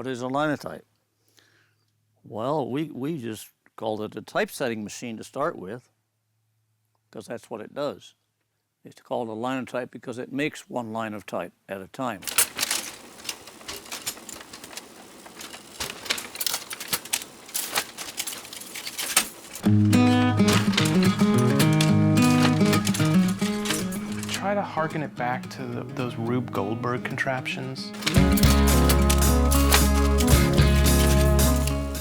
what is a linotype? Well, we just called it a typesetting machine to start with, because that's what it does. It's called a linotype because it makes one line of type at a time. Try to harken it back to those Rube Goldberg contraptions.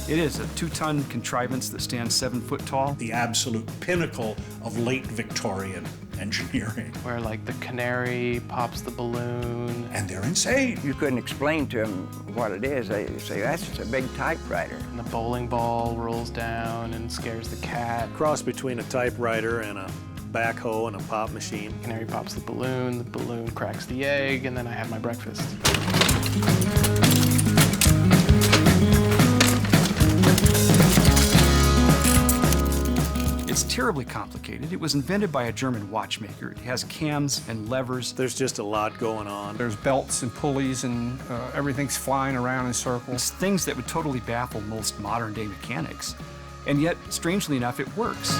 It is a 2-ton contrivance that stands 7 foot tall. The absolute pinnacle of late Victorian engineering. Where like the canary pops the balloon. And they're insane. You couldn't explain to them what it is. They say, that's just a big typewriter. And the bowling ball rolls down and scares the cat. Cross between a typewriter and a backhoe and a pop machine. Canary pops the balloon cracks the egg, and then I have my breakfast. It's terribly complicated. It was invented by a German watchmaker. It has cams and levers. There's just a lot going on. There's belts and pulleys and everything's flying around in circles. It's things that would totally baffle most modern-day mechanics. And yet, strangely enough, it works.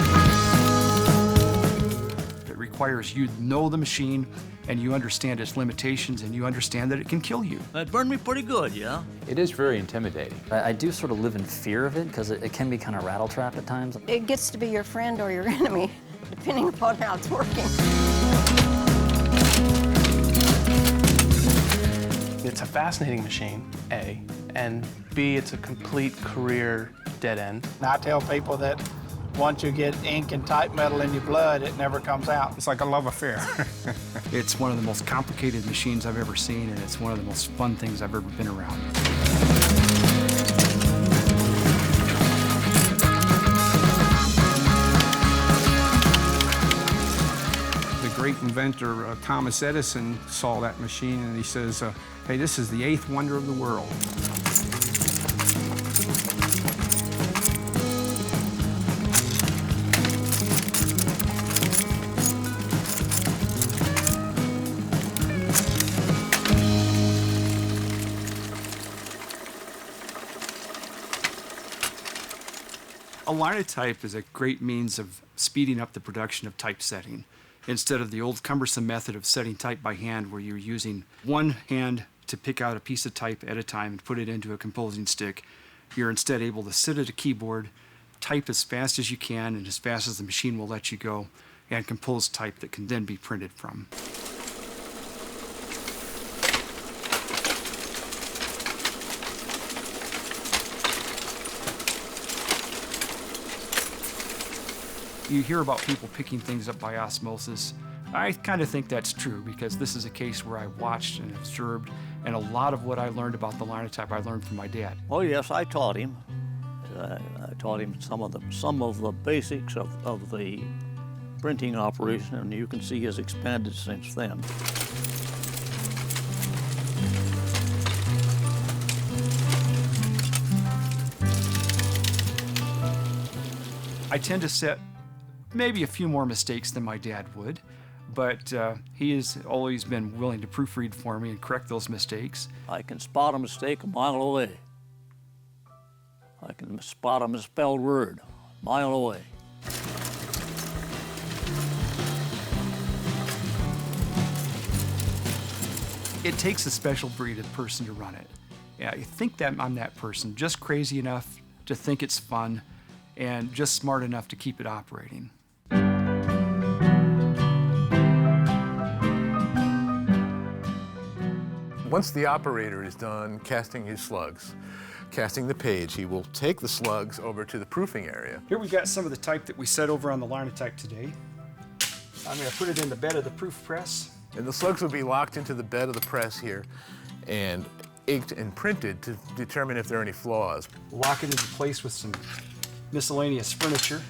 It requires you to know the machine, and you understand its limitations, and you understand that it can kill you. That burned me pretty good, yeah? It is very intimidating. I do sort of live in fear of it because it can be kind of rattle-trap at times. It gets to be your friend or your enemy, depending upon how it's working. It's a fascinating machine, A, and B, it's a complete career dead end. I tell people that once you get ink and type metal in your blood, it never comes out. It's like a love affair. It's one of the most complicated machines I've ever seen, and it's one of the most fun things I've ever been around. The great inventor, Thomas Edison, saw that machine and he says, hey, this is the 8th wonder of the world. A linotype is a great means of speeding up the production of typesetting. Instead of the old cumbersome method of setting type by hand where you're using one hand to pick out a piece of type at a time and put it into a composing stick, you're instead able to sit at a keyboard, type as fast as you can and as fast as the machine will let you go, and compose type that can then be printed from. You hear about people picking things up by osmosis. I kind of think that's true because this is a case where I watched and observed, and a lot of what I learned about the linotype I learned from my dad. Oh yes, I taught him. I taught him some of the basics of the printing operation, and you can see he has expanded since then. I tend to set maybe a few more mistakes than my dad would, but he has always been willing to proofread for me and correct those mistakes. I can spot a mistake a mile away. I can spot a misspelled word a mile away. It takes a special breed of person to run it. Yeah, I think that I'm that person, just crazy enough to think it's fun and just smart enough to keep it operating. Once the operator is done casting his slugs, casting the page, he will take the slugs over to the proofing area. Here we got some of the type that we set over on the Linotype today. I'm going to put it in the bed of the proof press. And the slugs will be locked into the bed of the press here and inked and printed to determine if there are any flaws. Lock it into place with some miscellaneous furniture.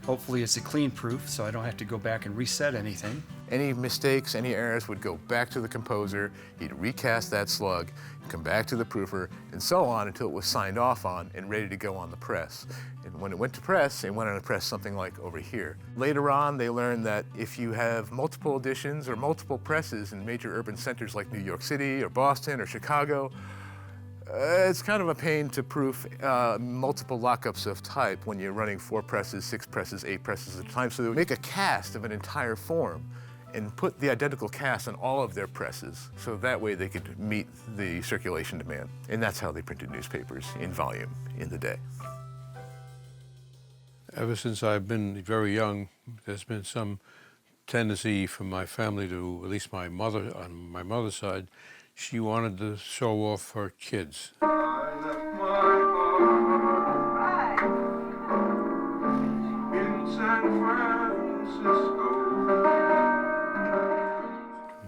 Hopefully it's a clean proof, so I don't have to go back and reset anything. Any mistakes, any errors would go back to the composer, he'd recast that slug, come back to the proofer, and so on until it was signed off on and ready to go on the press. And when it went to press, it went on to press something like over here. Later on, they learned that if you have multiple editions or multiple presses in major urban centers like New York City or Boston or Chicago, it's kind of a pain to proof multiple lockups of type when you're running 4 presses, 6 presses, 8 presses at a time. So they would make a cast of an entire form and put the identical cast on all of their presses, so that way they could meet the circulation demand. And that's how they printed newspapers in volume in the day. Ever since I've been very young, there's been some tendency from my family to, at least my mother, on my mother's side, she wanted to show off her kids.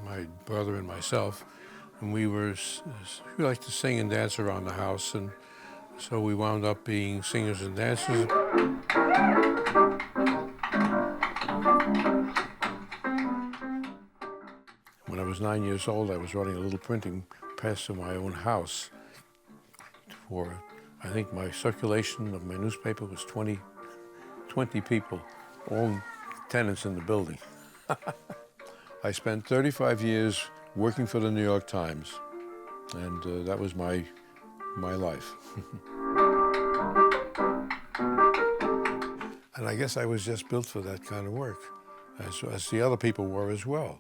My brother and myself, and we liked to sing and dance around the house, and so we wound up being singers and dancers. When I was 9 years old, I was running a little printing press in my own house. I think my circulation of my newspaper was 20 people, all tenants in the building. I spent 35 years working for the New York Times, and that was my life. And I guess I was just built for that kind of work, as the other people were as well.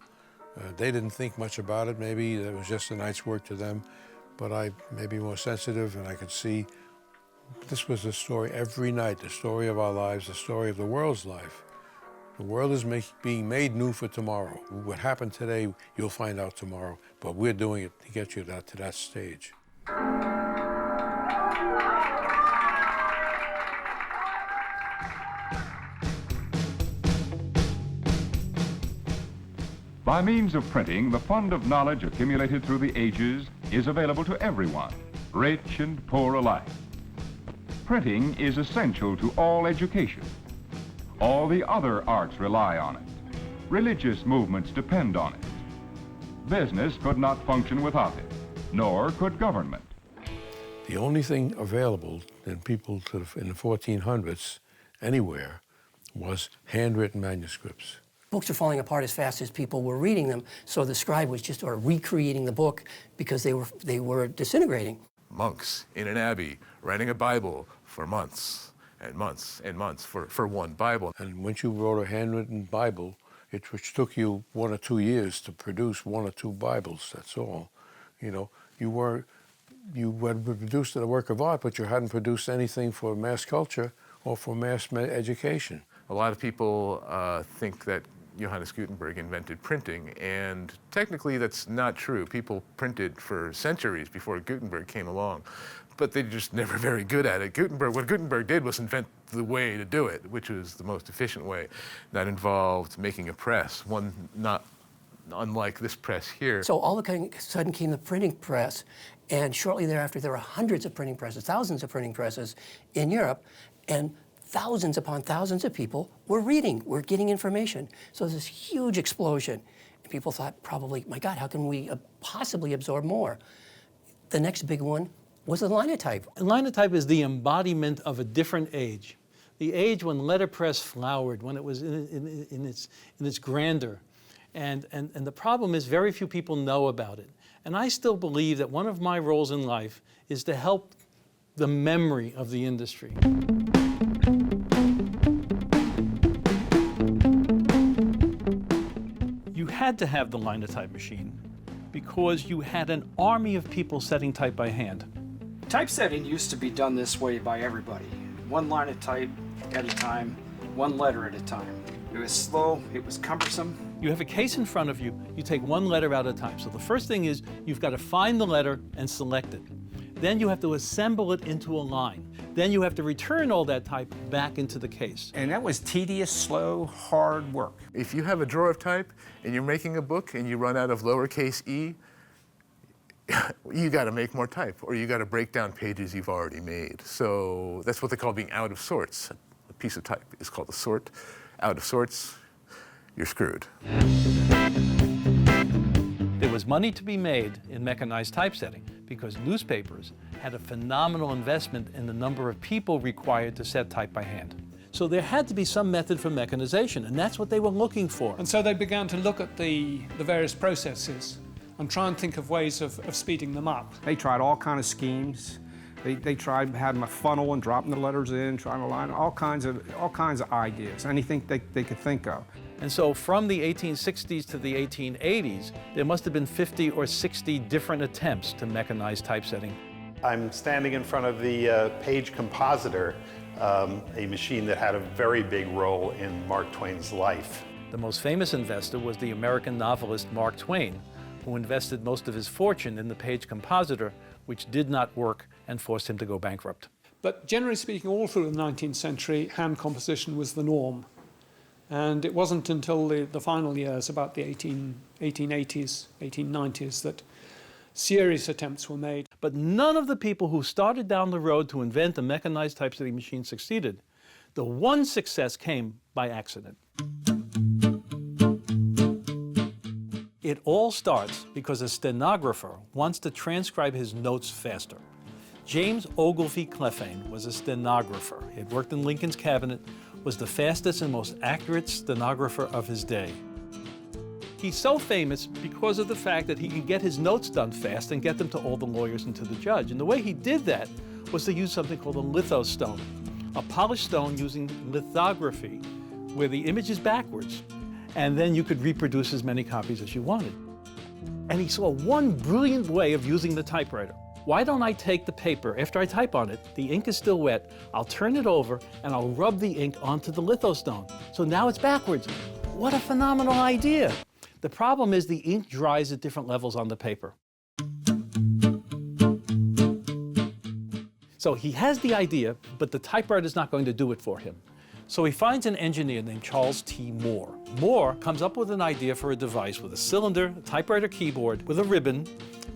They didn't think much about it, maybe it was just a night's work to them, but I may be more sensitive, and I could see this was a story every night, the story of our lives, the story of the world's life. The world is being made new for tomorrow. What happened today, you'll find out tomorrow, but we're doing it to get you to that stage. By means of printing, the fund of knowledge accumulated through the ages is available to everyone, rich and poor alike. Printing is essential to all education. All the other arts rely on it. Religious movements depend on it. Business could not function without it, nor could government. The only thing available in people in the 1400s, anywhere, was handwritten manuscripts. Books are falling apart as fast as people were reading them, so the scribe was just recreating the book because they were disintegrating. Monks in an abbey writing a Bible for months and months and months for one Bible. And once you wrote a handwritten Bible, which took you 1 or 2 years to produce 1 or 2 Bibles, that's all. You know, you had produced a work of art, but you hadn't produced anything for mass culture or for mass education. A lot of people think that Johannes Gutenberg invented printing, and technically that's not true. People printed for centuries before Gutenberg came along, but they just never very good at it. What Gutenberg did was invent the way to do it, which was the most efficient way. That involved making a press, one not unlike this press here. So all of a sudden came the printing press, and shortly thereafter there were hundreds of printing presses, thousands of printing presses in Europe, and thousands upon thousands of people were reading, were getting information. So there's this huge explosion. And people thought probably, my God, how can we possibly absorb more? The next big one was the Linotype. Linotype is the embodiment of a different age. The age when letterpress flowered, when it was in its grandeur. And the problem is very few people know about it. And I still believe that one of my roles in life is to help the memory of the industry. You had to have the Linotype machine because you had an army of people setting type by hand. Typesetting used to be done this way by everybody. One line of type at a time, one letter at a time. It was slow, it was cumbersome. You have a case in front of you, you take one letter at a time. So the first thing is you've got to find the letter and select it. Then you have to assemble it into a line. Then you have to return all that type back into the case. And that was tedious, slow, hard work. If you have a drawer of type and you're making a book and you run out of lowercase e, you got to make more type, or you got to break down pages you've already made. So that's what they call being out of sorts. A piece of type is called a sort. Out of sorts, you're screwed. was money to be made in mechanized typesetting because newspapers had a phenomenal investment in the number of people required to set type by hand. So there had to be some method for mechanization, and that's what they were looking for. And so they began to look at the various processes and try and think of ways of speeding them up. They tried all kind of schemes. They tried having a funnel and dropping the letters in, trying to line all kinds of ideas, anything they could think of. And so from the 1860s to the 1880s, there must have been 50 or 60 different attempts to mechanize typesetting. I'm standing in front of the page compositor, a machine that had a very big role in Mark Twain's life. The most famous investor was the American novelist Mark Twain, who invested most of his fortune in the page compositor, which did not work and forced him to go bankrupt. But generally speaking, all through the 19th century, hand composition was the norm. And it wasn't until the final years, about the 1880s, 1890s, that serious attempts were made. But none of the people who started down the road to invent a mechanized typesetting machine succeeded. The one success came by accident. It all starts because a stenographer wants to transcribe his notes faster. James Ogilvie Clephane was a stenographer. He had worked in Lincoln's cabinet, was the fastest and most accurate stenographer of his day. He's so famous because of the fact that he could get his notes done fast and get them to all the lawyers and to the judge. And the way he did that was to use something called a lithostone, a polished stone using lithography, where the image is backwards, and then you could reproduce as many copies as you wanted. And he saw one brilliant way of using the typewriter. Why don't I take the paper, after I type on it, the ink is still wet, I'll turn it over and I'll rub the ink onto the lithostone. So now it's backwards. What a phenomenal idea. The problem is the ink dries at different levels on the paper. So he has the idea, but the typewriter is not going to do it for him. So he finds an engineer named Charles T. Moore. Moore comes up with an idea for a device with a cylinder, a typewriter keyboard, with a ribbon,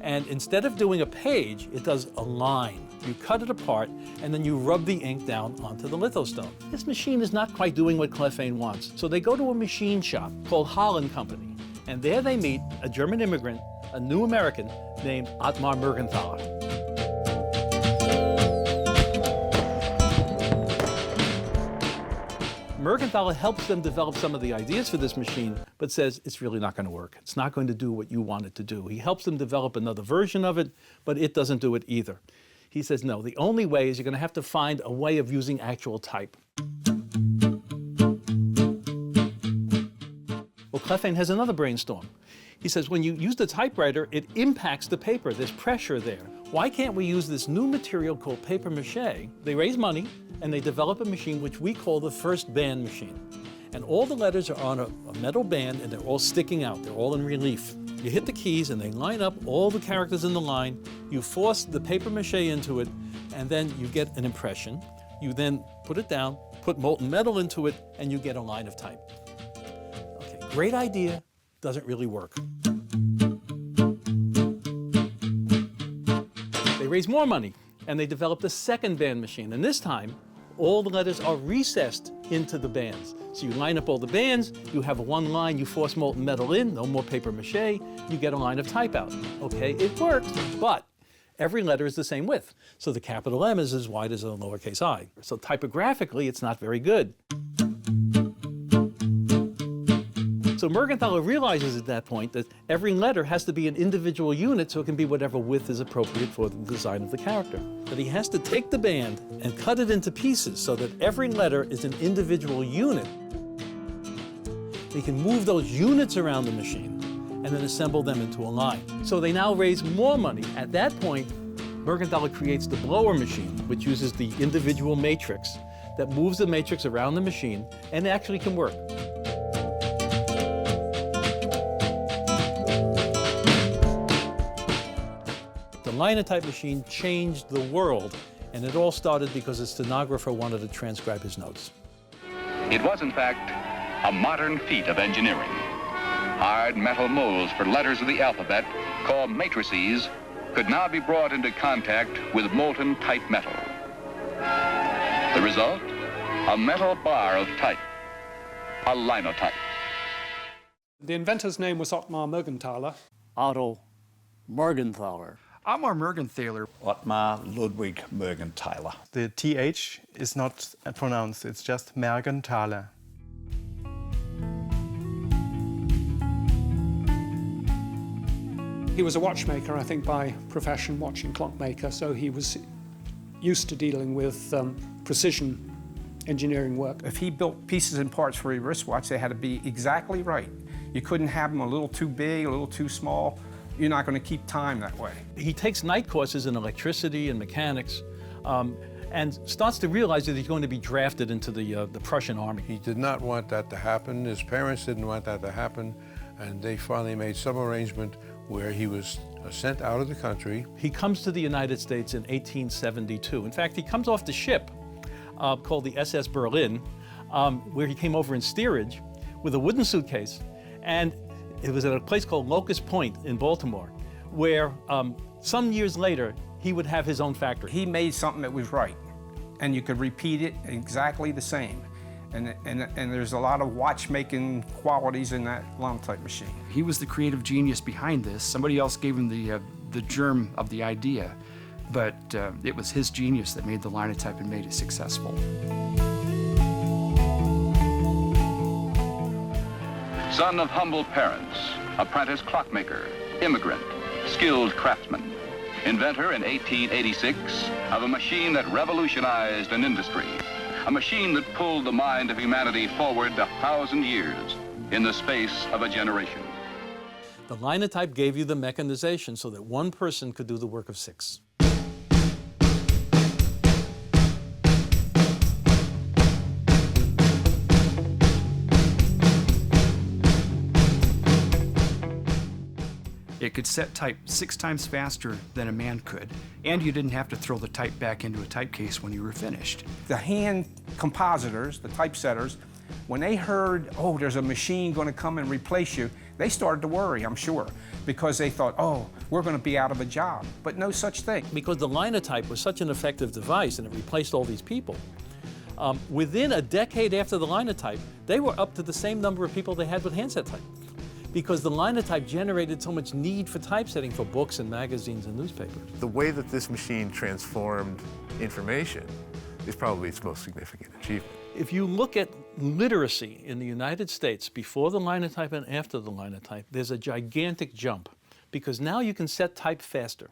and instead of doing a page, it does a line. You cut it apart, and then you rub the ink down onto the lithostone. This machine is not quite doing what Clephane wants, so they go to a machine shop called Elln Company, and there they meet a German immigrant, a new American, named Ottmar Mergenthaler. Mergenthaler helps them develop some of the ideas for this machine, but says it's really not going to work. It's not going to do what you want it to do. He helps them develop another version of it, but it doesn't do it either. He says, no, the only way is you're going to have to find a way of using actual type. Well, Clephane has another brainstorm. He says, when you use the typewriter, it impacts the paper. There's pressure there. Why can't we use this new material called paper mache? They raise money, and they develop a machine which we call the first band machine. And all the letters are on a metal band, and they're all sticking out. They're all in relief. You hit the keys, and they line up all the characters in the line. You force the paper mache into it, and then you get an impression. You then put it down, put molten metal into it, and you get a line of type. Okay, great idea, doesn't really work. They raise more money, and they developed a second band machine. And this time, all the letters are recessed into the bands. So you line up all the bands, you have one line, you force molten metal in, no more paper mache, you get a line of type out. Okay, it works, but every letter is the same width. So the capital M is as wide as a lowercase I. So typographically, it's not very good. So Mergenthaler realizes at that point that every letter has to be an individual unit so it can be whatever width is appropriate for the design of the character. But he has to take the band and cut it into pieces so that every letter is an individual unit. He can move those units around the machine and then assemble them into a line. So they now raise more money. At that point, Mergenthaler creates the blower machine, which uses the individual matrix that moves the matrix around the machine and actually can work. The Linotype machine changed the world, and it all started because a stenographer wanted to transcribe his notes. It was, in fact, a modern feat of engineering. Hard metal molds for letters of the alphabet, called matrices, could now be brought into contact with molten type metal. The result? A metal bar of type, a linotype. The inventor's name was Ottmar Mergenthaler. Otto Morgenthaler. Otmar Morgenthaler. Otmar Ludwig Morgenthaler. The TH is not pronounced, it's just Morgenthaler. He was a watchmaker, I think, by profession, watch and clockmaker, so he was used to dealing with precision engineering work. If he built pieces and parts for a wristwatch, they had to be exactly right. You couldn't have them a little too big, a little too small. You're not going to keep time that way. He takes night courses in electricity and mechanics and starts to realize that he's going to be drafted into the Prussian army. He did not want that to happen. His parents didn't want that to happen. And they finally made some arrangement where he was sent out of the country. He comes to the United States in 1872. In fact, he comes off the ship called the SS Berlin, where he came over in steerage with a wooden suitcase. And it was at a place called Locust Point in Baltimore, where some years later, he would have his own factory. He made something that was right, and you could repeat it exactly the same. And there's a lot of watchmaking qualities in that Linotype machine. He was the creative genius behind this. Somebody else gave him the germ of the idea, but it was his genius that made the Linotype and made it successful. Son of humble parents, apprentice clockmaker, immigrant, skilled craftsman, inventor in 1886 of a machine that revolutionized an industry, a machine that pulled the mind of humanity forward 1,000 years in the space of a generation. The Linotype gave you the mechanization so that one person could do the work of 6. It could set type 6 times faster than a man could, and you didn't have to throw the type back into a type case when you were finished. The hand compositors, the typesetters, when they heard, oh, there's a machine going to come and replace you, they started to worry, I'm sure, because they thought, oh, we're going to be out of a job. But no such thing. Because the Linotype was such an effective device and it replaced all these people, within a decade after the Linotype, they were up to the same number of people they had with handset type. Because the Linotype generated so much need for typesetting for books and magazines and newspapers. The way that this machine transformed information is probably its most significant achievement. If you look at literacy in the United States before the Linotype and after the Linotype, there's a gigantic jump because now you can set type faster.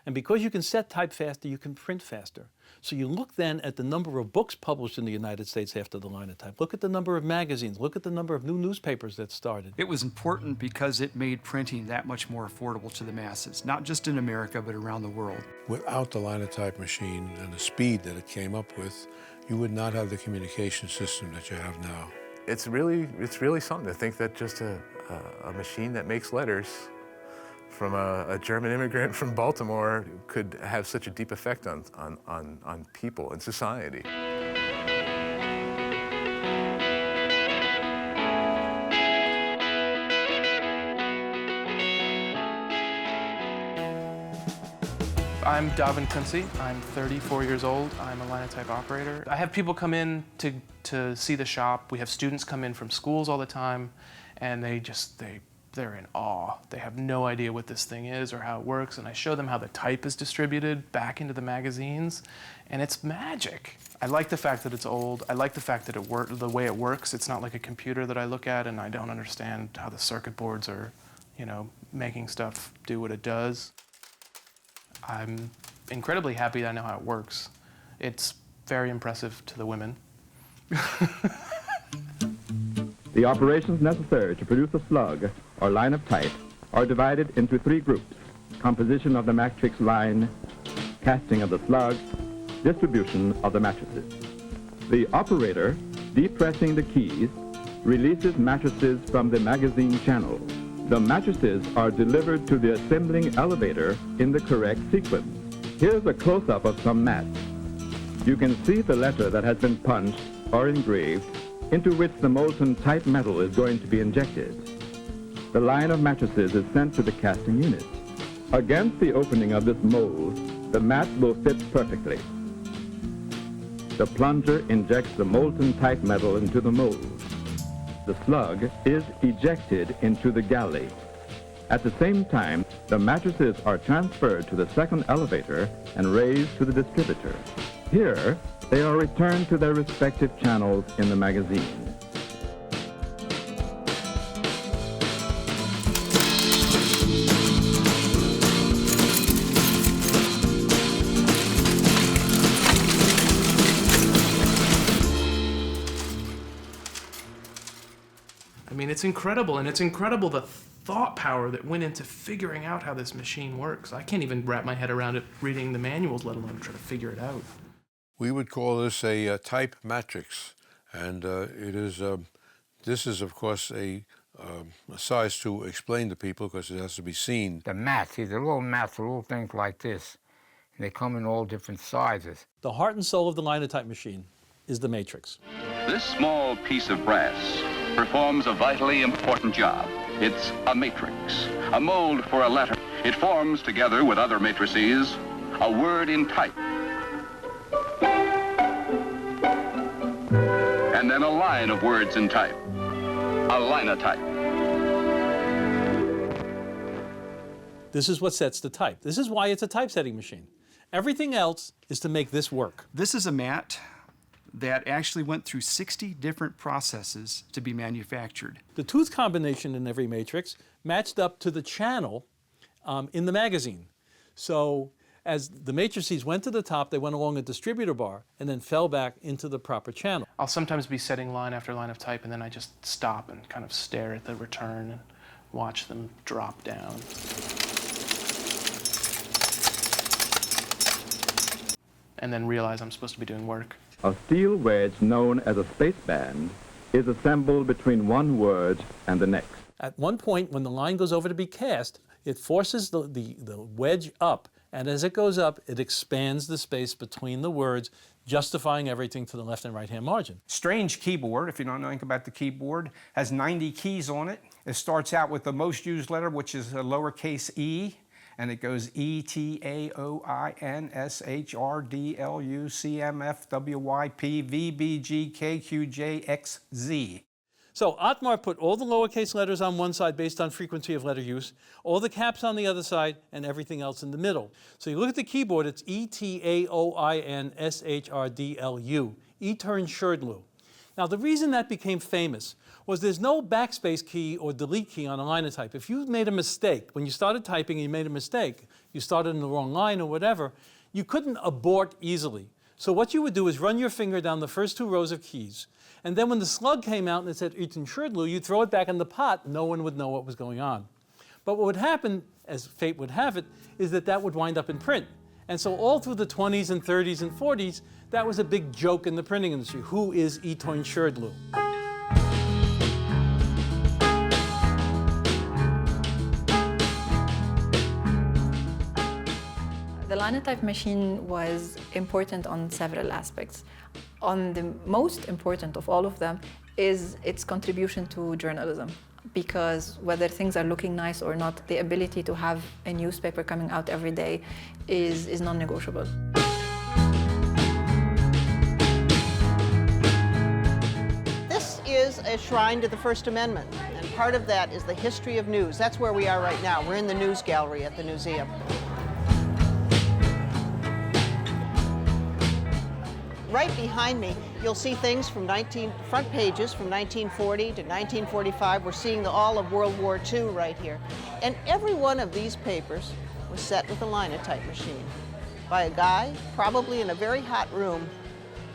And because you can set type faster, you can print faster. So you look then at the number of books published in the United States after the Linotype. Look at the number of magazines. Look at the number of new newspapers that started. It was important because it made printing that much more affordable to the masses, not just in America, but around the world. Without the Linotype machine and the speed that it came up with, you would not have the communication system that you have now. It's really something to think that just a machine that makes letters from a German immigrant from Baltimore could have such a deep effect on people and society. I'm Davin Kunze. I'm 34 years old. I'm a Linotype operator. I have people come in to see the shop. We have students come in from schools all the time, and they're in awe. They have no idea what this thing is or how it works, and I show them how the type is distributed back into the magazines, and it's magic. I like the fact that it's old. I like the fact that the way it works. It's not like a computer that I look at and I don't understand how the circuit boards are, making stuff do what it does. I'm incredibly happy that I know how it works. It's very impressive to the women. The operations necessary to produce a slug or line of type are divided into 3 groups: composition of the matrix line, casting of the slug, distribution of the matrices. The operator, depressing the keys, releases matrices from the magazine channel. The matrices are delivered to the assembling elevator in the correct sequence. Here's a close-up of some mats. You can see the letter that has been punched or engraved into which the molten type metal is going to be injected. The line of matrices is sent to the casting unit. Against the opening of this mold, the mat will fit perfectly. The plunger injects the molten type metal into the mold. The slug is ejected into the galley. At the same time, the mattresses are transferred to the second elevator and raised to the distributor. Here, they are returned to their respective channels in the magazine. I mean, it's incredible, and it's incredible the thought power that went into figuring out how this machine works. I can't even wrap my head around it reading the manuals, let alone try to figure it out. We would call this a type matrix, and this is, of course, a size to explain to people because it has to be seen. The mats, these are little mats, little things like this. They come in all different sizes. The heart and soul of the Linotype machine is the matrix. This small piece of brass performs a vitally important job. It's a matrix, a mold for a letter. It forms, together with other matrices, a word in type. And then a line of words in type, a linotype. This is what sets the type. This is why it's a typesetting machine. Everything else is to make this work. This is a mat that actually went through 60 different processes to be manufactured. The tooth combination in every matrix matched up to the channel in the magazine. So as the matrices went to the top, they went along a distributor bar and then fell back into the proper channel. I'll sometimes be setting line after line of type, and then I just stop and kind of stare at the return and watch them drop down. And then realize I'm supposed to be doing work. A steel wedge known as a spaceband is assembled between one word and the next. At one point, when the line goes over to be cast, it forces the wedge up, and as it goes up, it expands the space between the words, justifying everything to the left and right-hand margin. Strange keyboard, if you don't know anything about the keyboard, has 90 keys on it. It starts out with the most used letter, which is a lowercase e, and it goes E, T, A, O, I, N, S, H, R, D, L, U, C, M, F, W, Y, P, V, B, G, K, Q, J, X, Z. So Otmar put all the lowercase letters on one side based on frequency of letter use, all the caps on the other side, and everything else in the middle. So you look at the keyboard, it's E, T, A, O, I, N, S, H, R, D, L, U, Etern-Sherdlu. Now the reason that became famous was there's no backspace key or delete key on a Linotype. If you made a mistake, when you started typing and you made a mistake, you started in the wrong line or whatever, you couldn't abort easily. So what you would do is run your finger down the first two rows of keys, and then when the slug came out and it said Etern-Sherdlu, you'd throw it back in the pot, no one would know what was going on. But what would happen, as fate would have it, is that that would wind up in print. And so all through the 20s and 30s and 40s, that was a big joke in the printing industry. Who is Etern-Sherdlu? The Linotype machine was important on several aspects. On the most important of all of them is its contribution to journalism. Because whether things are looking nice or not, the ability to have a newspaper coming out every day is non-negotiable. This is a shrine to the First Amendment, and part of that is the history of news. That's where we are right now. We're in the news gallery at the museum. Right behind me, you'll see things from front pages from 1940 to 1945. We're seeing all of World War II right here. And every one of these papers was set with a Linotype machine by a guy, probably in a very hot room,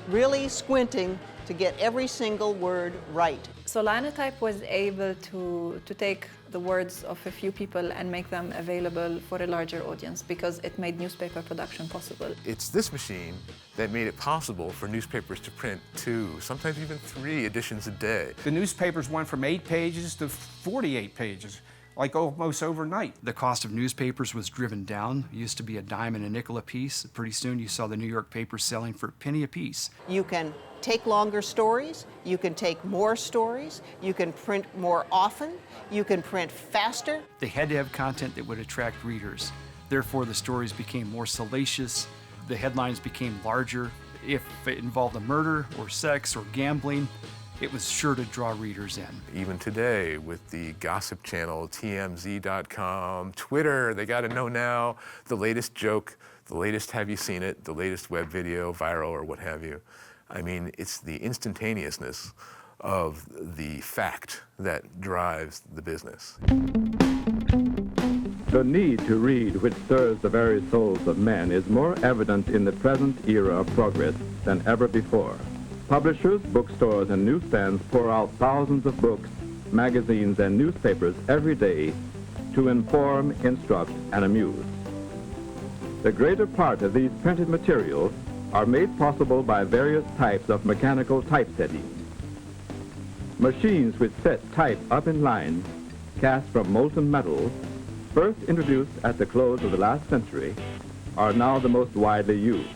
really squinting to get every single word right. So Linotype was able to take the words of a few people and make them available for a larger audience because it made newspaper production possible. It's this machine that made it possible for newspapers to print 2, sometimes even 3 editions a day. The newspapers went from 8 pages to 48 pages, like almost overnight. The cost of newspapers was driven down. It used to be a dime and a nickel a piece. Pretty soon you saw the New York papers selling for a penny a piece. You can take longer stories, you can take more stories, you can print more often, you can print faster. They had to have content that would attract readers. Therefore, the stories became more salacious, the headlines became larger. If it involved a murder or sex or gambling, it was sure to draw readers in. Even today, with the gossip channel, TMZ.com, Twitter, they got to know now the latest joke, the latest have you seen it, the latest web video, viral or what have you. I mean, it's the instantaneousness of the fact that drives the business. The need to read, which stirs the very souls of men, is more evident in the present era of progress than ever before. Publishers, bookstores, and newsstands pour out thousands of books, magazines, and newspapers every day to inform, instruct, and amuse. The greater part of these printed materials are made possible by various types of mechanical typesetting. Machines which set type up in line, cast from molten metal, first introduced at the close of the last century, are now the most widely used.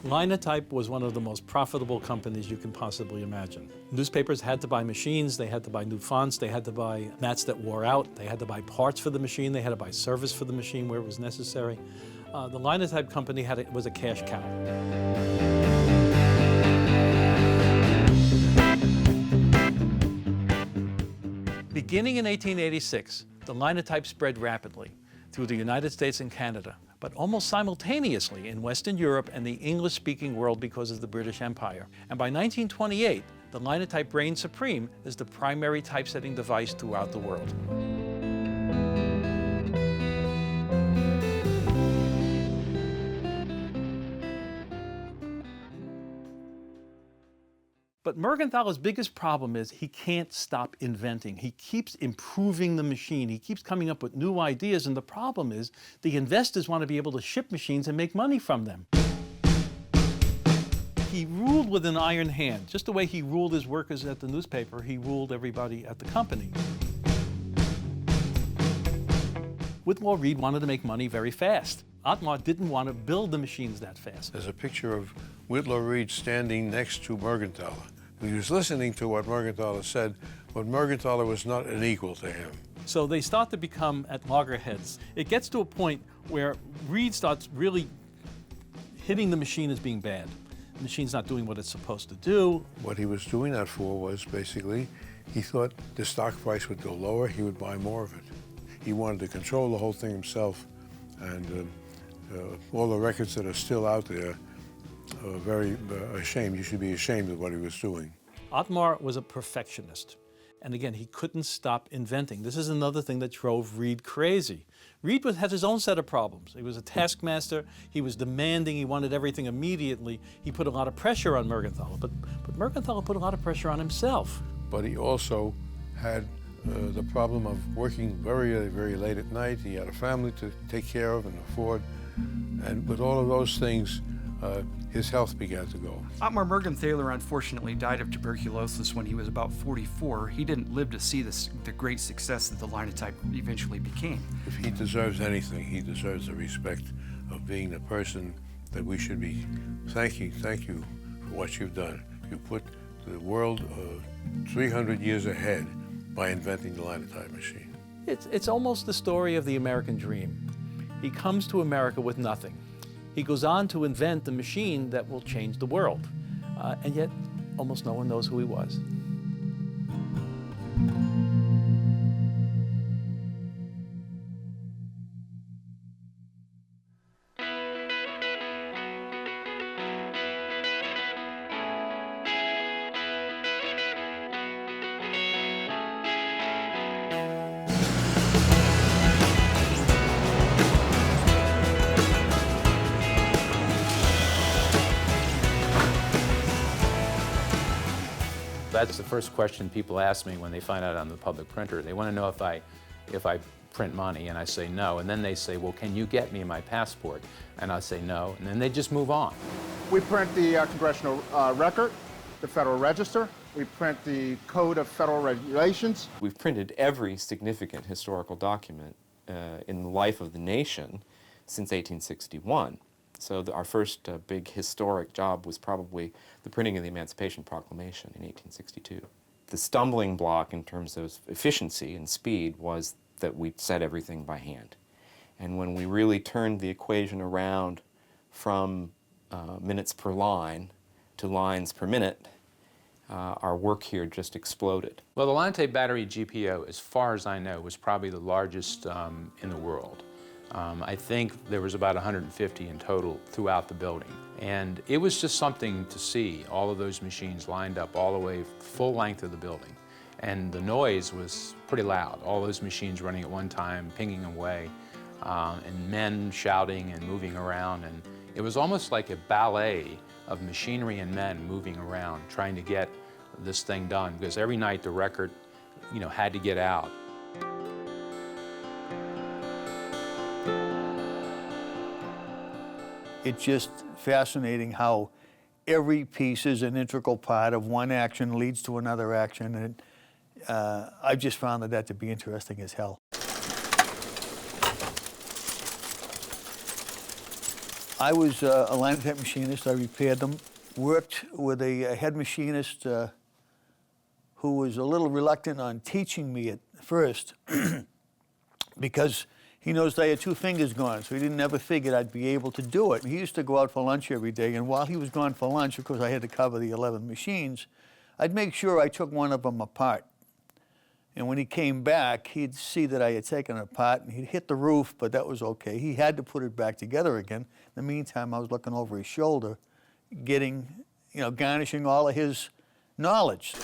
Linotype was one of the most profitable companies you can possibly imagine. Newspapers had to buy machines, they had to buy new fonts, they had to buy mats that wore out, they had to buy parts for the machine, they had to buy service for the machine where it was necessary. The Linotype company was a cash cow. Beginning in 1886, the Linotype spread rapidly through the United States and Canada, but almost simultaneously in Western Europe and the English-speaking world because of the British Empire. And by 1928, the Linotype reigned supreme as the primary typesetting device throughout the world. But Mergenthal's biggest problem is he can't stop inventing. He keeps improving the machine. He keeps coming up with new ideas, and the problem is the investors want to be able to ship machines and make money from them. He ruled with an iron hand. Just the way he ruled his workers at the newspaper, he ruled everybody at the company. Whitlaw Reid wanted to make money very fast. Otmar didn't want to build the machines that fast. There's a picture of Whitlaw Reid standing next to Mergenthaler. He was listening to what Mergenthaler said, but Mergenthaler was not an equal to him. So they start to become at loggerheads. It gets to a point where Reid starts really hitting the machine as being bad. The machine's not doing what it's supposed to do. What he was doing that for was basically, he thought the stock price would go lower, he would buy more of it. He wanted to control the whole thing himself, and all the records that are still out there are very ashamed. You should be ashamed of what he was doing. Otmar was a perfectionist. And again, he couldn't stop inventing. This is another thing that drove Reid crazy. Reid had his own set of problems. He was a taskmaster. He was demanding. He wanted everything immediately. He put a lot of pressure on Mergenthaler, but Mergenthaler put a lot of pressure on himself. But he also had the problem of working very, very late at night. He had a family to take care of and afford. And with all of those things, his health began to go. Otmar Mergenthaler unfortunately died of tuberculosis when he was about 44. He didn't live to see the great success that the Linotype eventually became. If he deserves anything, he deserves the respect of being the person that we should be thank you for what you've done. You put the world 300 years ahead by inventing the Linotype machine. It's almost the story of the American dream. He comes to America with nothing. He goes on to invent the machine that will change the world. And yet, almost no one knows who he was. That's the first question people ask me when they find out I'm the public printer. They want to know if I print money, and I say no. And then they say, well, can you get me my passport? And I say no, and then they just move on. We print the Congressional Record, the Federal Register. We print the Code of Federal Regulations. We've printed every significant historical document in the life of the nation since 1861. So our first big historic job was probably the printing of the Emancipation Proclamation in 1862. The stumbling block in terms of efficiency and speed was that we set everything by hand. And when we really turned the equation around from minutes per line to lines per minute, our work here just exploded. Well, the Linotype battery GPO, as far as I know, was probably the largest in the world. I think there was about 150 in total throughout the building. And it was just something to see, all of those machines lined up all the way full length of the building. And the noise was pretty loud, all those machines running at one time, pinging away, and men shouting and moving around. And it was almost like a ballet of machinery and men moving around, trying to get this thing done, because every night the record, had to get out. It's just fascinating how every piece is an integral part of one action leads to another action, and I've just found that to be interesting as hell. I was a Linotype machinist. I repaired them. Worked with a head machinist who was a little reluctant on teaching me at first because he knows I had 2 fingers gone, so he didn't ever figure I'd be able to do it. He used to go out for lunch every day, and while he was gone for lunch, of course I had to cover the 11 machines, I'd make sure I took one of them apart. And when he came back, he'd see that I had taken it apart, and he'd hit the roof, but that was okay. He had to put it back together again. In the meantime, I was looking over his shoulder, getting, garnishing all of his knowledge.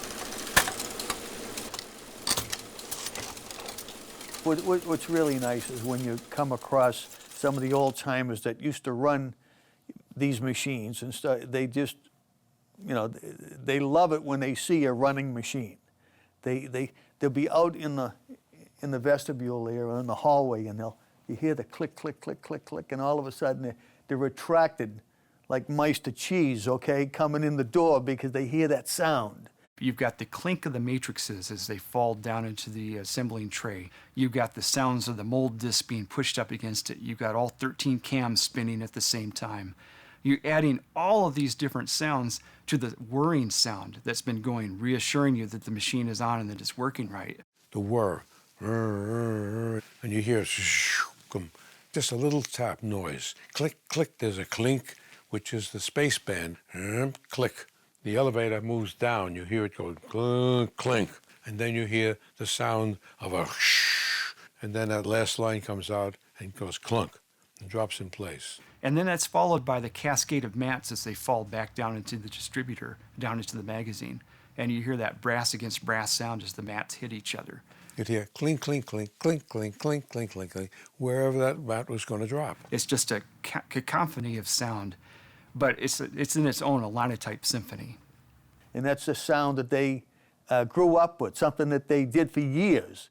What's really nice is when you come across some of the old timers that used to run these machines and stuff, they just, they love it when they see a running machine. They'll be out in the vestibule there or in the hallway, and you hear the click, click, click, click, click, and all of a sudden they're attracted like mice to cheese, okay, coming in the door because they hear that sound. You've got the clink of the matrices as they fall down into the assembling tray. You've got the sounds of the mold disc being pushed up against it. You've got all 13 cams spinning at the same time. You're adding all of these different sounds to the whirring sound that's been going, reassuring you that the machine is on and that it's working right. The whir, and you hear just a little tap noise. Click, click, there's a clink, which is the space band. Click. The elevator moves down, you hear it go clink, and then you hear the sound of a shh, and then that last line comes out and goes clunk and drops in place. And then that's followed by the cascade of mats as they fall back down into the distributor, down into the magazine. And you hear that brass against brass sound as the mats hit each other. You'd hear clink, clink, clink, clink, clink, clink, clink, clink, clink, wherever that mat was going to drop. It's just a cacophony of sound, but it's in its own a Linotype symphony. And that's the sound that they grew up with, something that they did for years.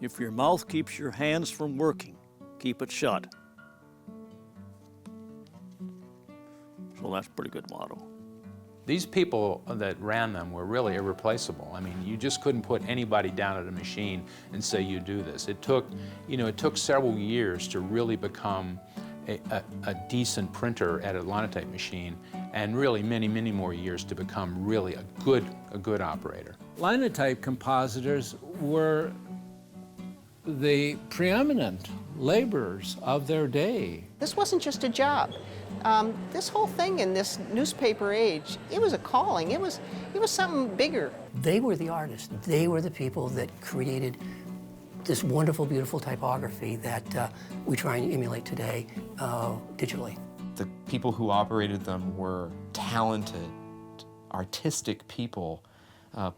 If your mouth keeps your hands from working, keep it shut. So that's a pretty good motto. These people that ran them were really irreplaceable. I mean, you just couldn't put anybody down at a machine and say, you do this. It took several years to really become a decent printer at a Linotype machine, and really many, many more years to become really a good operator. Linotype compositors were the preeminent laborers of their day. This wasn't just a job. This whole thing in this newspaper age, it was a calling. It was something bigger. They were the artists. They were the people that created this wonderful, beautiful typography that we try and emulate today digitally. The people who operated them were talented, artistic people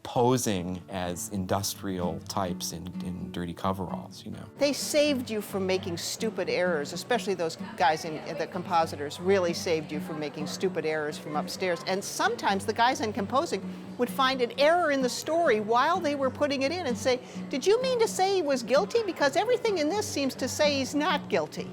posing as industrial types in dirty coveralls, They saved you from making stupid errors, especially those guys the compositors really saved you from making stupid errors from upstairs. And sometimes the guys in composing would find an error in the story while they were putting it in and say, did you mean to say he was guilty? Because everything in this seems to say he's not guilty.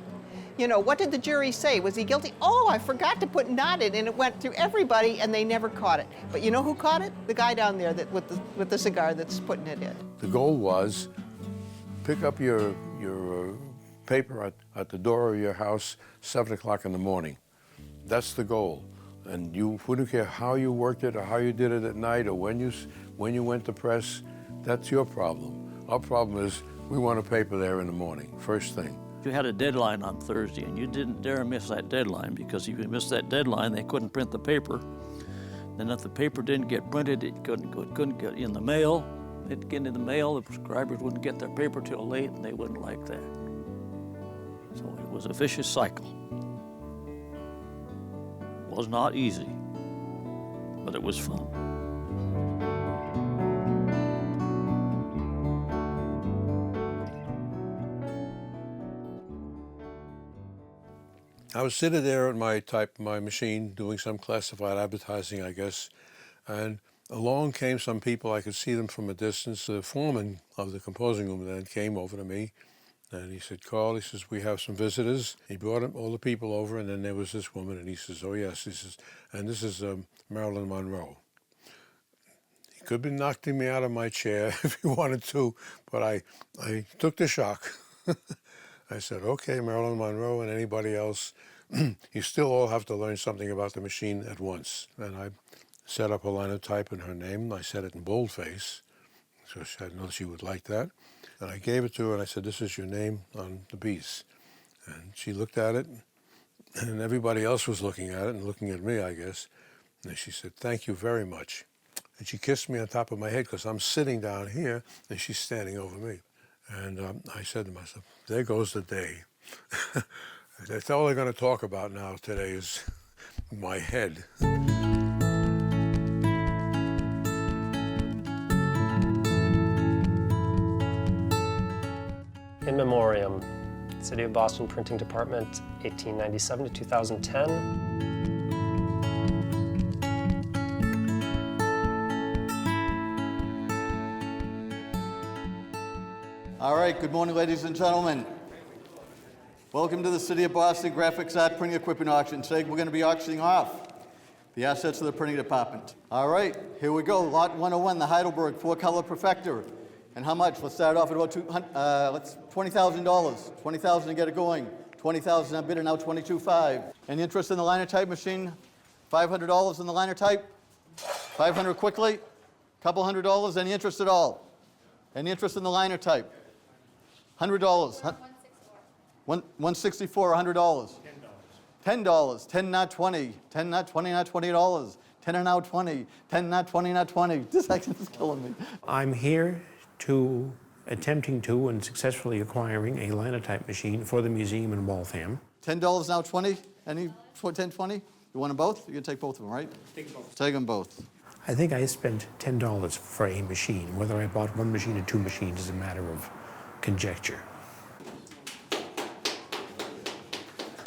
What did the jury say? Was he guilty? Oh, I forgot to put not in, and it went through everybody, and they never caught it. But you know who caught it? The guy down there with the cigar that's putting it in. The goal was pick up your paper at the door of your house, 7 o'clock in the morning. That's the goal. And you wouldn't care how you worked it or how you did it at night or when you went to press. That's your problem. Our problem is we want a paper there in the morning, first thing. You had a deadline on Thursday, and you didn't dare miss that deadline, because if you missed that deadline, they couldn't print the paper. Then if the paper didn't get printed, it couldn't get in the mail. It'd get in the mail, the subscribers wouldn't get their paper till late, and they wouldn't like that. So it was a vicious cycle. It was not easy, but it was fun. I was sitting there at my machine doing some classified advertising, I guess, and along came some people. I could see them from a distance. The foreman of the composing room then came over to me, and he said, "Carl," he says, "we have some visitors." He brought all the people over, and then there was this woman, and he says, "Oh yes," he says, "and this is Marilyn Monroe." He could have knocked me out of my chair if he wanted to, but I took the shock. I said, "Okay, Marilyn Monroe and anybody else, you still all have to learn something about the machine at once." And I set up a linotype in her name. I said it in boldface, so I know she would like that. And I gave it to her, and I said, "This is your name on the piece." And she looked at it, and everybody else was looking at it and looking at me, I guess. And she said, "Thank you very much." And she kissed me on top of my head, because I'm sitting down here, and she's standing over me. And I said to myself, there goes the day. That's all they're going to talk about now today is my head. In Memoriam, City of Boston Printing Department, 1897 to 2010. All right, good morning, ladies and gentlemen. Welcome to the City of Boston Graphics Art Printing Equipment Auction. Today we're going to be auctioning off the assets of the printing department. All right, here we go. Lot 101, the Heidelberg 4-color Perfector. And how much? Let's start off at about $20,000. $20,000 to get it going. $20,000 on bidder, now $22,500. Any interest in the Linotype machine? $500 in the Linotype? $500 quickly? Couple $100? Any interest at all? Any interest in the Linotype? $100. $164, $100. $10. 10, not 20. 10, not 20, not $20. 10 are now 20. 10, not 20, not 20. This action is killing me. I'm here attempting to and successfully acquiring a Linotype machine for the museum in Waltham. $10 now 20? Any 10, 20? You want them both? You're going to take both of them, right? Take both. Take them both. I think I spent $10 for a machine. Whether I bought one machine or two machines is a matter of conjecture.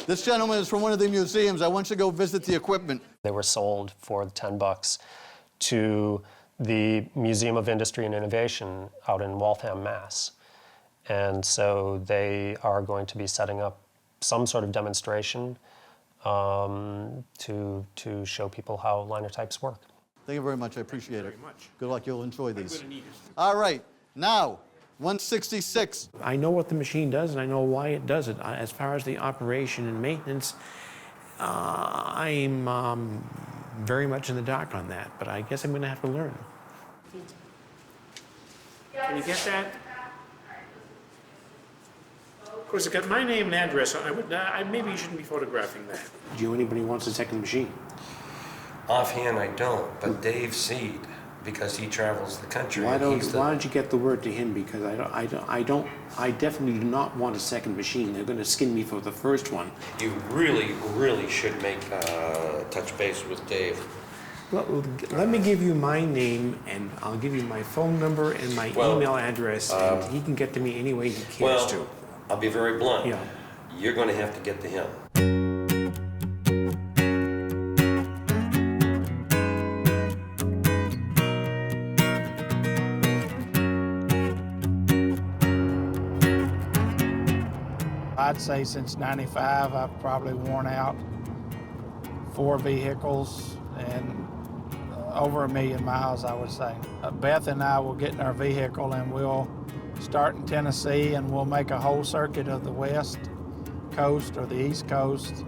This gentleman is from one of the museums. I want you to go visit the equipment. They were sold for $10 to the Museum of Industry and Innovation out in Waltham, Mass. And so they are going to be setting up some sort of demonstration to show people how Linotypes work. Thank you very much. I appreciate it. Very much. Good luck. You'll enjoy these. I'm gonna need it. All right. Now, 166. I know what the machine does and I know why it does it. As far as the operation and maintenance, I'm very much in the dark on that, but I guess I'm going to have to learn. Can you get that? Of course, it's got my name and address on it. Maybe you shouldn't be photographing that. Do you know anybody who wants a second machine? Offhand, I don't, but Dave Seed, because he travels the country. Why don't you get the word to him? Because I definitely do not want a second machine. They're going to skin me for the first one. You really, really should make touch base with Dave. Let me give you my name, and I'll give you my phone number and my email address, and he can get to me any way he cares to. I'll be very blunt. Yeah. You're going to have to get to him. I'd say since '95, I've probably worn out 4 vehicles and over 1 million miles, I would say. Beth and I will get in our vehicle and we'll start in Tennessee and we'll make a whole circuit of the West Coast or the East Coast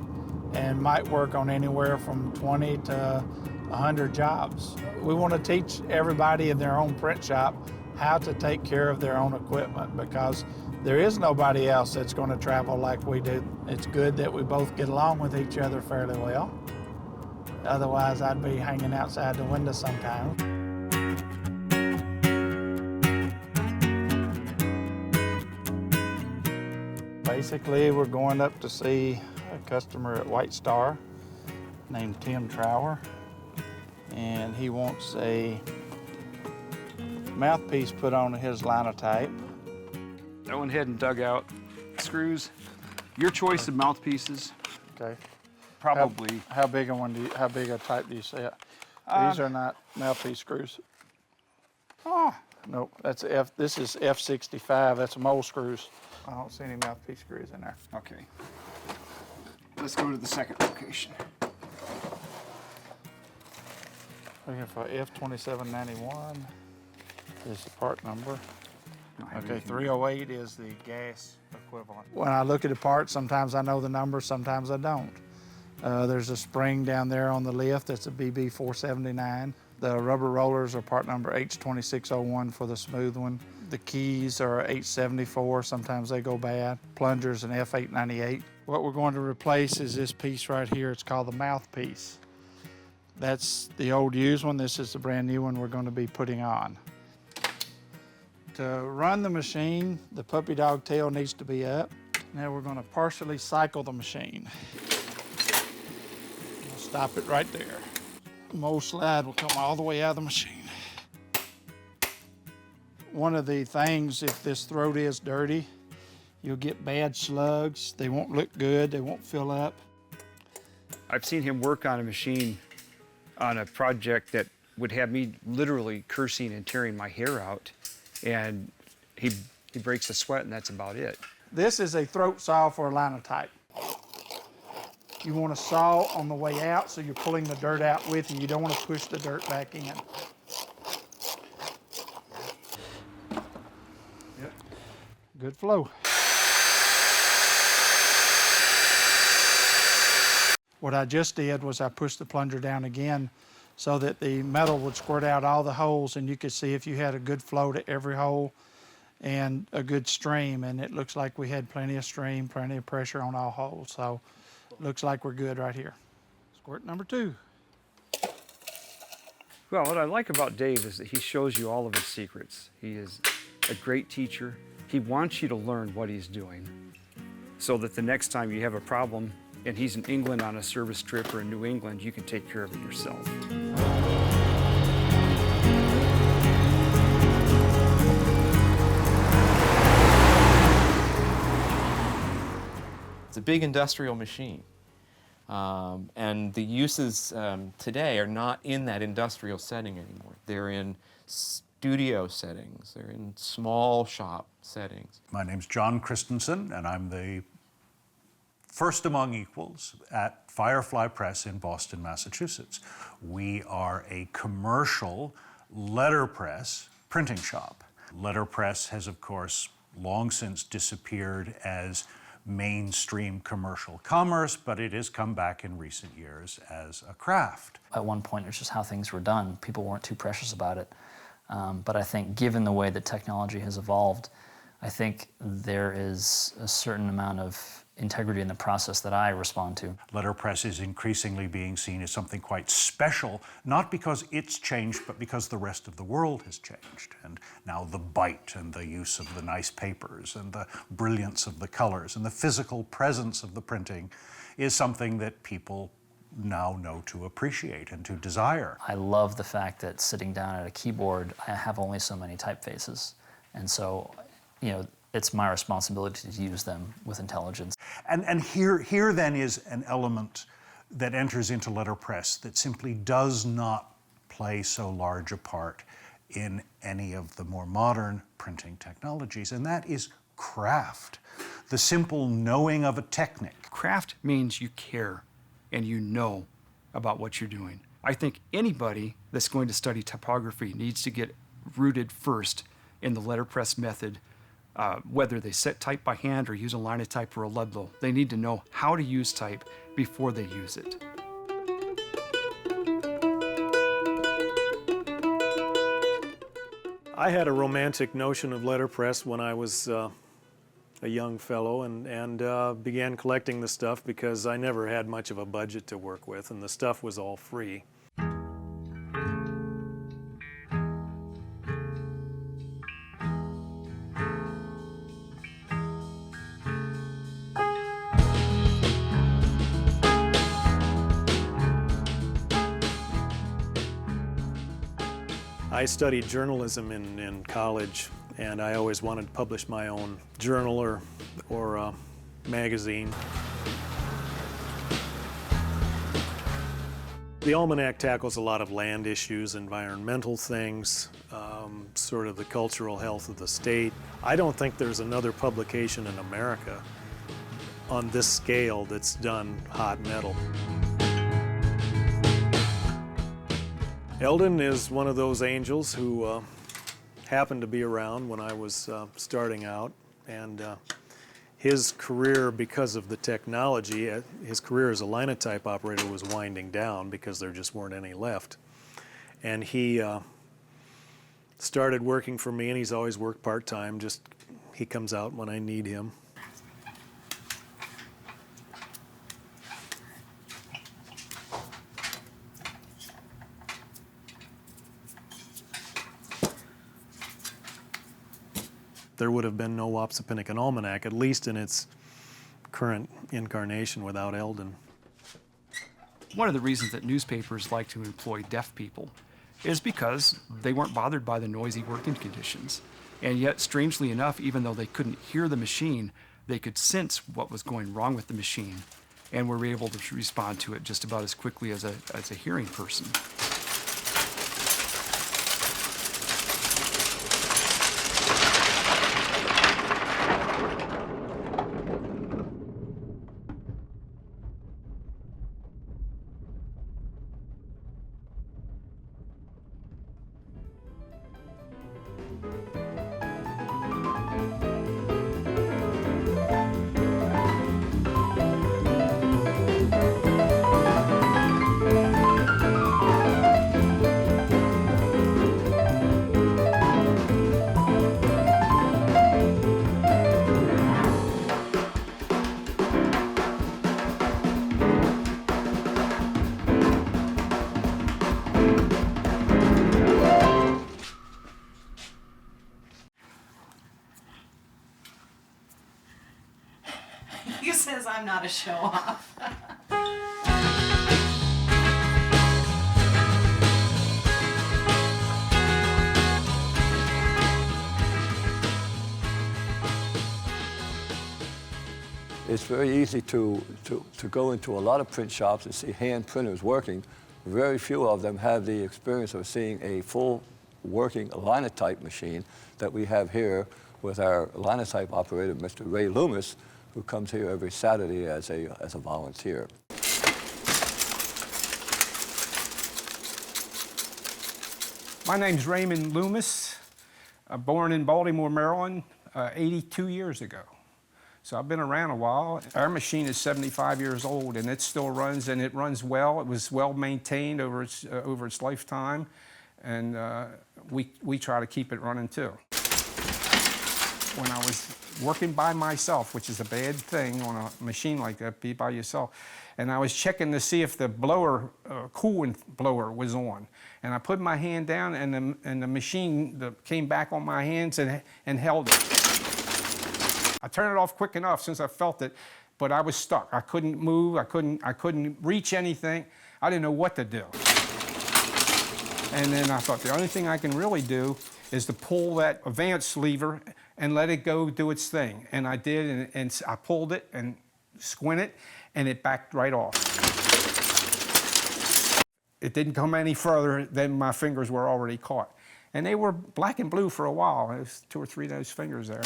and might work on anywhere from 20 to 100 jobs. We want to teach everybody in their own print shop how to take care of their own equipment, because there is nobody else that's going to travel like we do. It's good that we both get along with each other fairly well. Otherwise, I'd be hanging outside the window sometimes. Basically, we're going up to see a customer at White Star named Tim Trower, and he wants a mouthpiece put on his Linotype. I went ahead and dug out screws. Your choice of mouthpieces. Okay. Probably. How big a type do you set? These are not mouthpiece screws. Oh, nope. This is F65. That's mole screws. I don't see any mouthpiece screws in there. Okay. Let's go to the second location. Looking for F2791. Is the part number. Okay, 308 is the gas equivalent. When I look at the part, sometimes I know the number, sometimes I don't. There's a spring down there on the lift that's a BB479. The rubber rollers are part number H2601 for the smooth one. The keys are H74, sometimes they go bad. Plungers an F898. What we're going to replace is this piece right here. It's called the mouthpiece. That's the old used one. This is the brand new one we're going to be putting on. To run the machine, the puppy dog tail needs to be up. Now we're going to partially cycle the machine. We'll stop it right there. The mold slide will come all the way out of the machine. One of the things, if this throat is dirty, you'll get bad slugs. They won't look good, they won't fill up. I've seen him work on a machine on a project that would have me literally cursing and tearing my hair out. And he breaks a sweat, and that's about it. This is a throat saw for a Linotype. You want to saw on the way out, so you're pulling the dirt out with you. You don't want to push the dirt back in. Yep. Good flow. What I just did was I pushed the plunger down again so that the metal would squirt out all the holes, and you could see if you had a good flow to every hole and a good stream, and it looks like we had plenty of stream, plenty of pressure on all holes, so looks like we're good right here. Squirt number 2. Well, what I like about Dave is that he shows you all of his secrets. He is a great teacher. He wants you to learn what he's doing so that the next time you have a problem and he's in England on a service trip or in New England, you can take care of it yourself. It's a big industrial machine. And the uses today are not in that industrial setting anymore. They're in studio settings. They're in small shop settings. My name's John Christensen, and I'm the first among equals at Firefly Press in Boston, Massachusetts. We are a commercial letterpress printing shop. Letterpress has, of course, long since disappeared as mainstream commercial commerce, but it has come back in recent years as a craft. At one point, it's just how things were done. People weren't too precious about it. But I think given the way that technology has evolved, I think there is a certain amount of integrity in the process that I respond to. Letterpress is increasingly being seen as something quite special, not because it's changed, but because the rest of the world has changed. And now the bite and the use of the nice papers and the brilliance of the colors and the physical presence of the printing is something that people now know to appreciate and to desire. I love the fact that sitting down at a keyboard, I have only so many typefaces. And so, you know, it's my responsibility to use them with intelligence. And here then is an element that enters into letterpress that simply does not play so large a part in any of the more modern printing technologies, and that is craft. The simple knowing of a technique. Craft means you care and you know about what you're doing. I think anybody that's going to study typography needs to get rooted first in the letterpress method whether they set type by hand or use a Linotype or a Ludlow. They need to know how to use type before they use it. I had a romantic notion of letterpress when I was a young fellow and began collecting the stuff because I never had much of a budget to work with, and the stuff was all free. I studied journalism in college, and I always wanted to publish my own journal or magazine. The Almanac tackles a lot of land issues, environmental things, sort of the cultural health of the state. I don't think there's another publication in America on this scale that's done hot metal. Elln is one of those angels who happened to be around when I was starting out, and his career, because of the technology, his career as a Linotype operator was winding down because there just weren't any left. And he started working for me, and he's always worked part-time, just he comes out when I need him. There would have been no Wapsipinicon Almanac, at least in its current incarnation, without Elln. One of the reasons that newspapers like to employ deaf people is because they weren't bothered by the noisy working conditions. And yet, strangely enough, even though they couldn't hear the machine, they could sense what was going wrong with the machine and were able to respond to it just about as quickly as a hearing person. He says I'm not a show-off. It's very easy to go into a lot of print shops and see hand printers working. Very few of them have the experience of seeing a full working Linotype machine that we have here with our Linotype operator, Mr. Ray Loomis, who comes here every Saturday as a volunteer. My name's Raymond Loomis. Born in Baltimore, Maryland, 82 years ago. So I've been around a while. Our machine is 75 years old, and it still runs, and it runs well. It was well maintained over its lifetime, and we try to keep it running too. When I was working by myself, which is a bad thing on a machine like that, be by yourself, and I was checking to see if the blower, coolant blower was on. And I put my hand down, and the machine came back on my hands and held it. I turned it off quick enough since I felt it, but I was stuck. I couldn't move, I couldn't reach anything. I didn't know what to do. And then I thought the only thing I can really do is to pull that advance lever and let it go do its thing. And I did, and I pulled it and squinted, and it backed right off. It didn't come any further than my fingers were already caught. And they were black and blue for a while. There was 2 or 3 of those fingers there.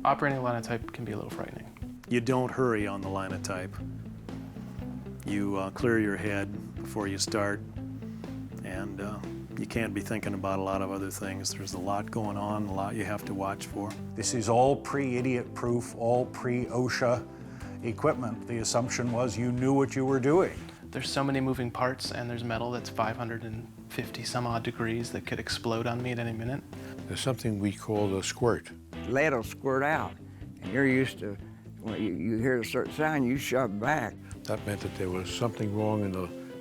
Operating a Linotype can be a little frightening. You don't hurry on the Linotype. You clear your head before you start, and you can't be thinking about a lot of other things. There's a lot going on, a lot you have to watch for. This is all pre-idiot proof, all pre-OSHA equipment. The assumption was you knew what you were doing. There's so many moving parts, and there's metal that's 550 some odd degrees that could explode on me at any minute. There's something we call the squirt. Lead will squirt out, and you're used to, when you hear a certain sound, you shove back. That meant that there was something wrong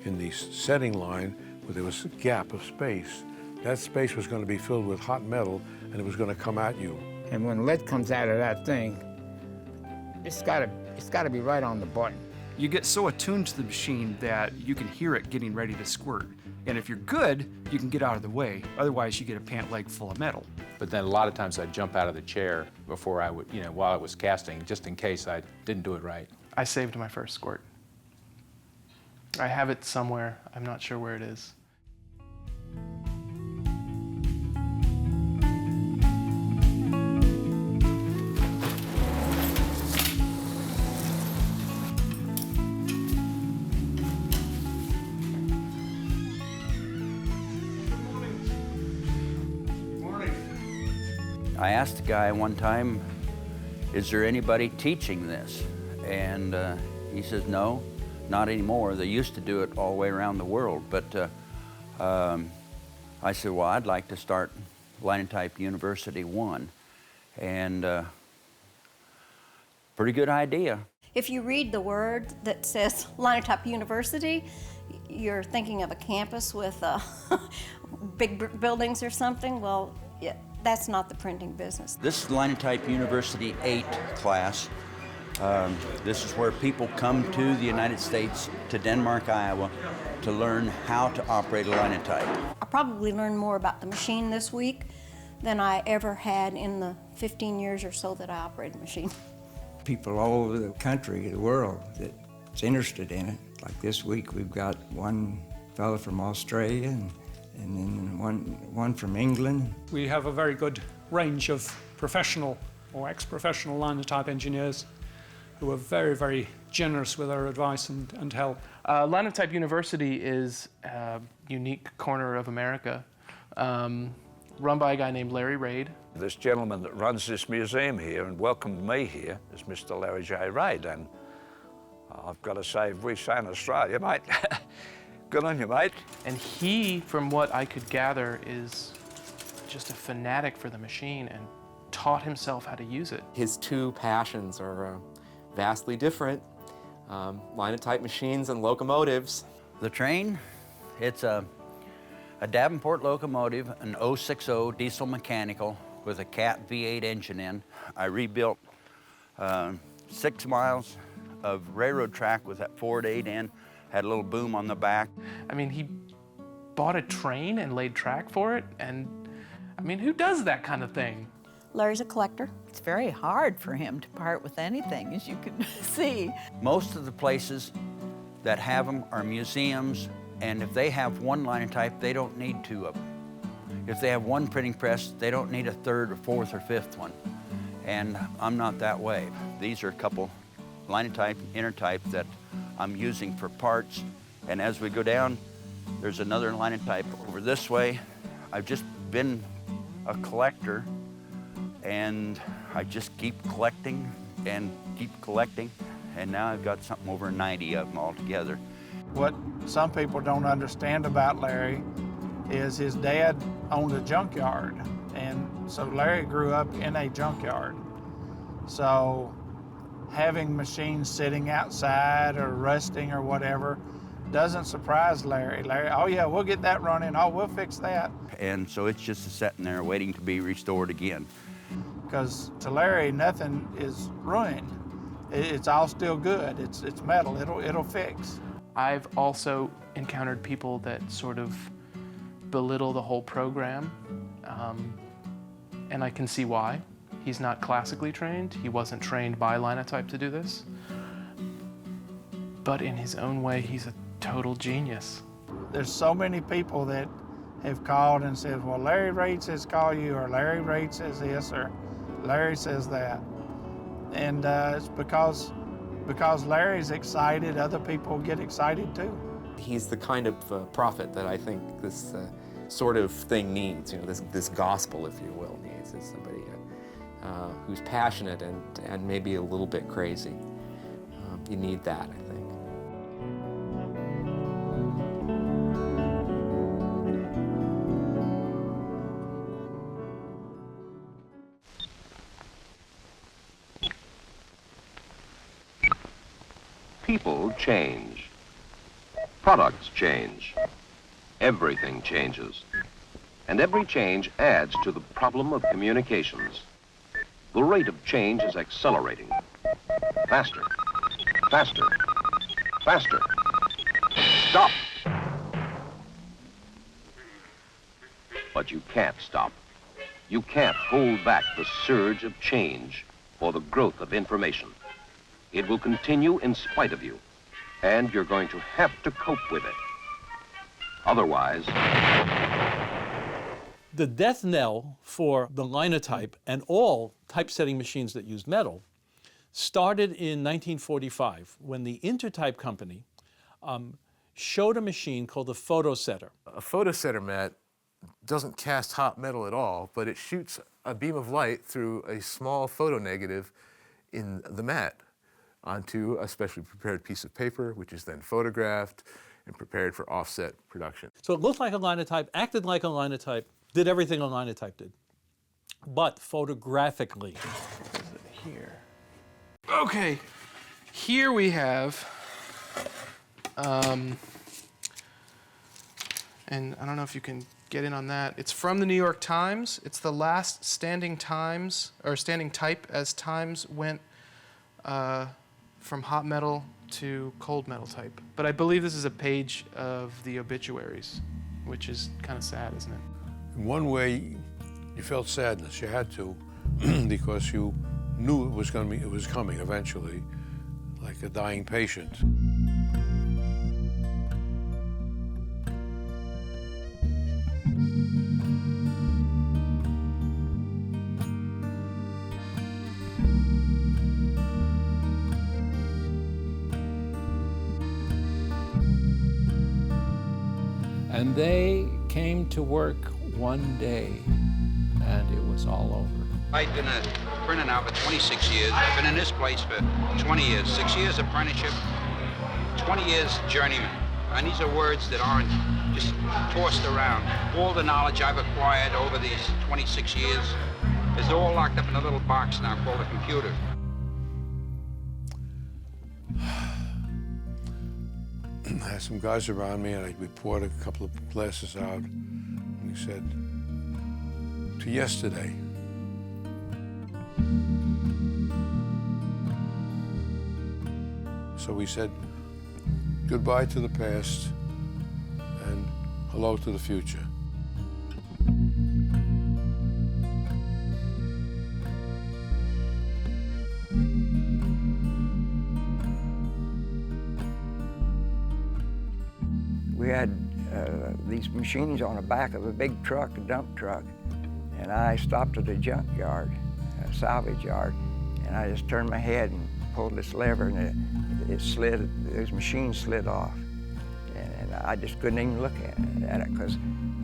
in the setting line, where there was a gap of space. That space was going to be filled with hot metal, and it was going to come at you. And when lead comes out of that thing, it's got to be right on the button. You get so attuned to the machine that you can hear it getting ready to squirt. And if you're good, you can get out of the way. Otherwise, you get a pant leg full of metal. But then a lot of times I'd jump out of the chair before I would, while I was casting, just in case I didn't do it right. I saved my first squirt. I have it somewhere. I'm not sure where it is. I asked the guy one time, is there anybody teaching this? And he says, no, not anymore. They used to do it all the way around the world. But I said, well, I'd like to start Linotype University 1. And pretty good idea. If you read the word that says Linotype University, you're thinking of a campus with big buildings or something. Well, yeah, that's not the printing business. This is Linotype University 8 class. This is where people come to the United States, to Denmark, Iowa, to learn how to operate a linotype. I probably learned more about the machine this week than I ever had in the 15 years or so that I operated the machine. People all over the country, the world, that's interested in it. Like this week, we've got one fellow from Australia and then one from England. We have a very good range of professional or ex-professional linotype engineers who are very, very generous with our advice and help. Linotype University is a unique corner of America, run by a guy named Larry Raid. This gentleman that runs this museum here and welcomed me here is Mr. Larry J. Raid, and I've got to say, we say in Australia, mate, good on you, mate. And he, from what I could gather, is just a fanatic for the machine and taught himself how to use it. His two passions are vastly different, linotype machines and locomotives. The train, it's a Davenport locomotive, an 060 diesel mechanical with a Cat V8 engine in. I rebuilt 6 miles of railroad track with that Ford 8 in, had a little boom on the back. I mean, he bought a train and laid track for it, and I mean, who does that kind of thing? Larry's a collector. It's very hard for him to part with anything, as you can see. Most of the places that have them are museums, and if they have one linotype, they don't need 2 of them. If they have one printing press, they don't need a 3rd or 4th or 5th one. And I'm not that way. These are a couple linotype, intertype that I'm using for parts. And as we go down, there's another linotype over this way. I've just been a collector, and I just keep collecting and keep collecting, and now I've got something over 90 of them altogether. What some people don't understand about Larry is his dad owned a junkyard, and so Larry grew up in a junkyard. So having machines sitting outside or rusting or whatever doesn't surprise Larry. Larry, oh yeah, we'll get that running, oh, we'll fix that. And so it's just sitting there waiting to be restored again. Because to Larry, nothing is ruined. It's all still good. It's metal, it'll fix. I've also encountered people that sort of belittle the whole program, and I can see why. He's not classically trained. He wasn't trained by Linotype to do this. But in his own way, he's a total genius. There's so many people that have called and said, well, Larry Raid says call you, or Larry Raid says this, or Larry says that. And it's because Larry's excited, other people get excited too. He's the kind of prophet that I think this sort of thing needs, this gospel, if you will, needs is somebody who's passionate and maybe a little bit crazy. You need that, I think. People change. Products change. Everything changes. And every change adds to the problem of communications. The rate of change is accelerating. Faster, faster, faster. Stop! But you can't stop. You can't hold back the surge of change or the growth of information. It will continue in spite of you, and you're going to have to cope with it. Otherwise... The death knell for the Linotype and all typesetting machines that use metal started in 1945 when the Intertype company showed a machine called the photosetter. A photosetter mat doesn't cast hot metal at all, but it shoots a beam of light through a small photonegative in the mat onto a specially prepared piece of paper, which is then photographed and prepared for offset production. So it looked like a Linotype, acted like a Linotype, did everything a Linotype did, but photographically. Here. Okay, here we have, and I don't know if you can get in on that. It's from the New York Times. It's the last standing type as Times went from hot metal to cold metal type. But I believe this is a page of the obituaries, which is kind of sad, isn't it? In one way, you felt sadness. You had to, because you knew it was coming eventually, like a dying patient. And they came to work one day, and it was all over. I've been a printer now for 26 years. I've been in this place for 20 years. 6 years apprenticeship, 20 years journeyman. And these are words that aren't just tossed around. All the knowledge I've acquired over these 26 years is all locked up in a little box now called a computer. I had some guys around me, and we poured a couple of glasses out, and we said, to yesterday. So we said goodbye to the past and hello to the future. We had these machines on the back of a big truck, a dump truck, and I stopped at a junkyard, a salvage yard, and I just turned my head and pulled this lever, and it slid, those machines slid off. And I just couldn't even look at it, because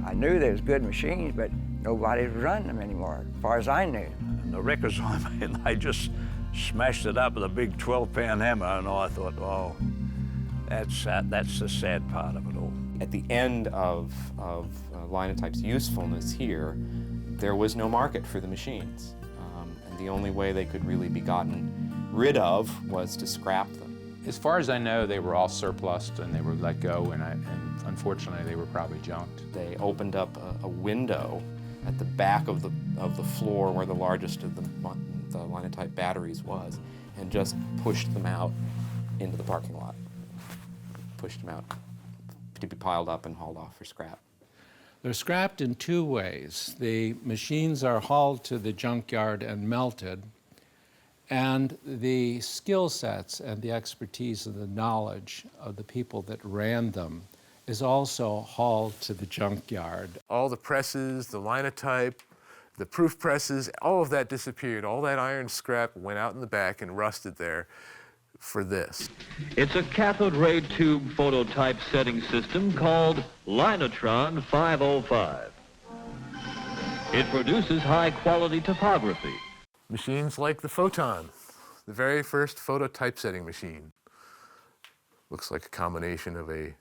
I knew there was good machines, but nobody was running them anymore, as far as I knew. And the records on me, and I just smashed it up with a big 12-pound hammer, and I thought, oh, that's the sad part of it all. At the end of Linotype's usefulness here, there was no market for the machines. And the only way they could really be gotten rid of was to scrap them. As far as I know, they were all surplused and they were let go, and unfortunately they were probably junked. They opened up a window at the back of the floor where the largest of the Linotype batteries was, and just pushed them out into the parking lot. Pushed them out to be piled up and hauled off for scrap. They're scrapped in two ways. The machines are hauled to the junkyard and melted, and the skill sets and the expertise and the knowledge of the people that ran them is also hauled to the junkyard. All the presses, the Linotype, the proof presses, all of that disappeared. All that iron scrap went out in the back and rusted there for this. It's a cathode ray tube phototype setting system called Linotron 505. It produces high-quality topography. Machines like the Photon, the very first photo typesetting machine. Looks like a combination of a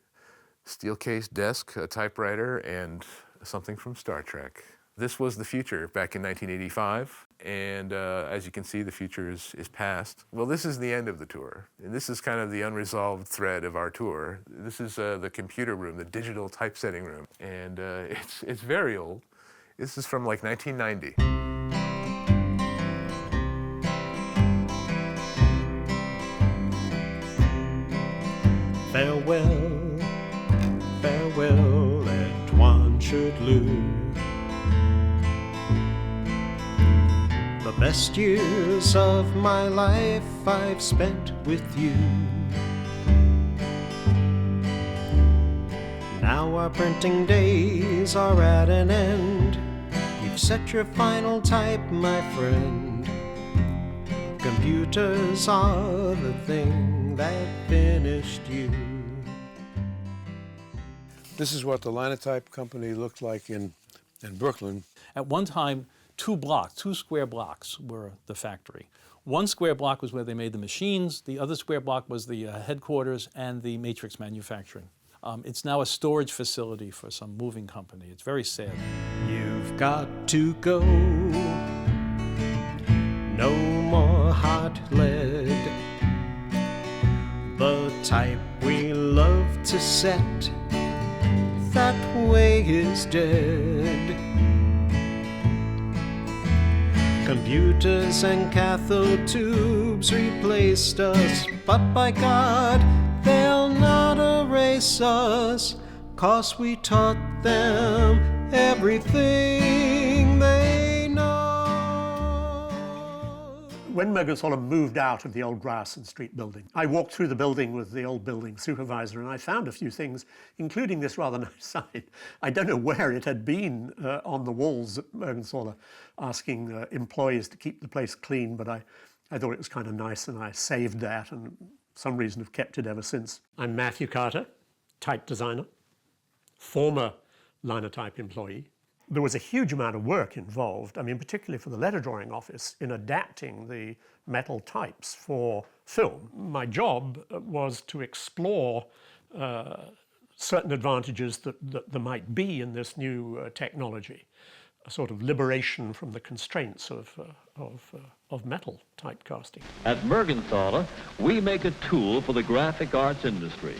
steel case desk, a typewriter, and something from Star Trek. This was the future back in 1985, and as you can see, the future is past. Well, this is the end of the tour, and this is kind of the unresolved thread of our tour. This is the computer room, the digital typesetting room, and it's very old. This is from like 1990. Farewell, farewell, and one should lose. The best years of my life I've spent with you. Now our printing days are at an end. You've set your final type, my friend. Computers are the thing that finished you. This is what the Linotype company looked like in Brooklyn. At one time, two square blocks were the factory. One square block was where they made the machines. The other square block was the headquarters and the matrix manufacturing. It's now a storage facility for some moving company. It's very sad. You've got to go. No more hot lead. The type we love to set, that way is dead. Computers and cathode tubes replaced us, but by God, they'll not erase us, 'cause we taught them everything they know. When Mergenthaler moved out of the old Grierson Street building, I walked through the building with the old building supervisor, and I found a few things, including this rather nice sign. I don't know where it had been on the walls at Mergenthaler, asking employees to keep the place clean, but I thought it was kind of nice, and I saved that, and for some reason have kept it ever since. I'm Matthew Carter, type designer, former Linotype employee. There was a huge amount of work involved, I mean, particularly for the letter drawing office, in adapting the metal types for film. My job was to explore certain advantages that there might be in this new technology, a sort of liberation from the constraints of metal typecasting. At Mergenthaler, we make a tool for the graphic arts industry.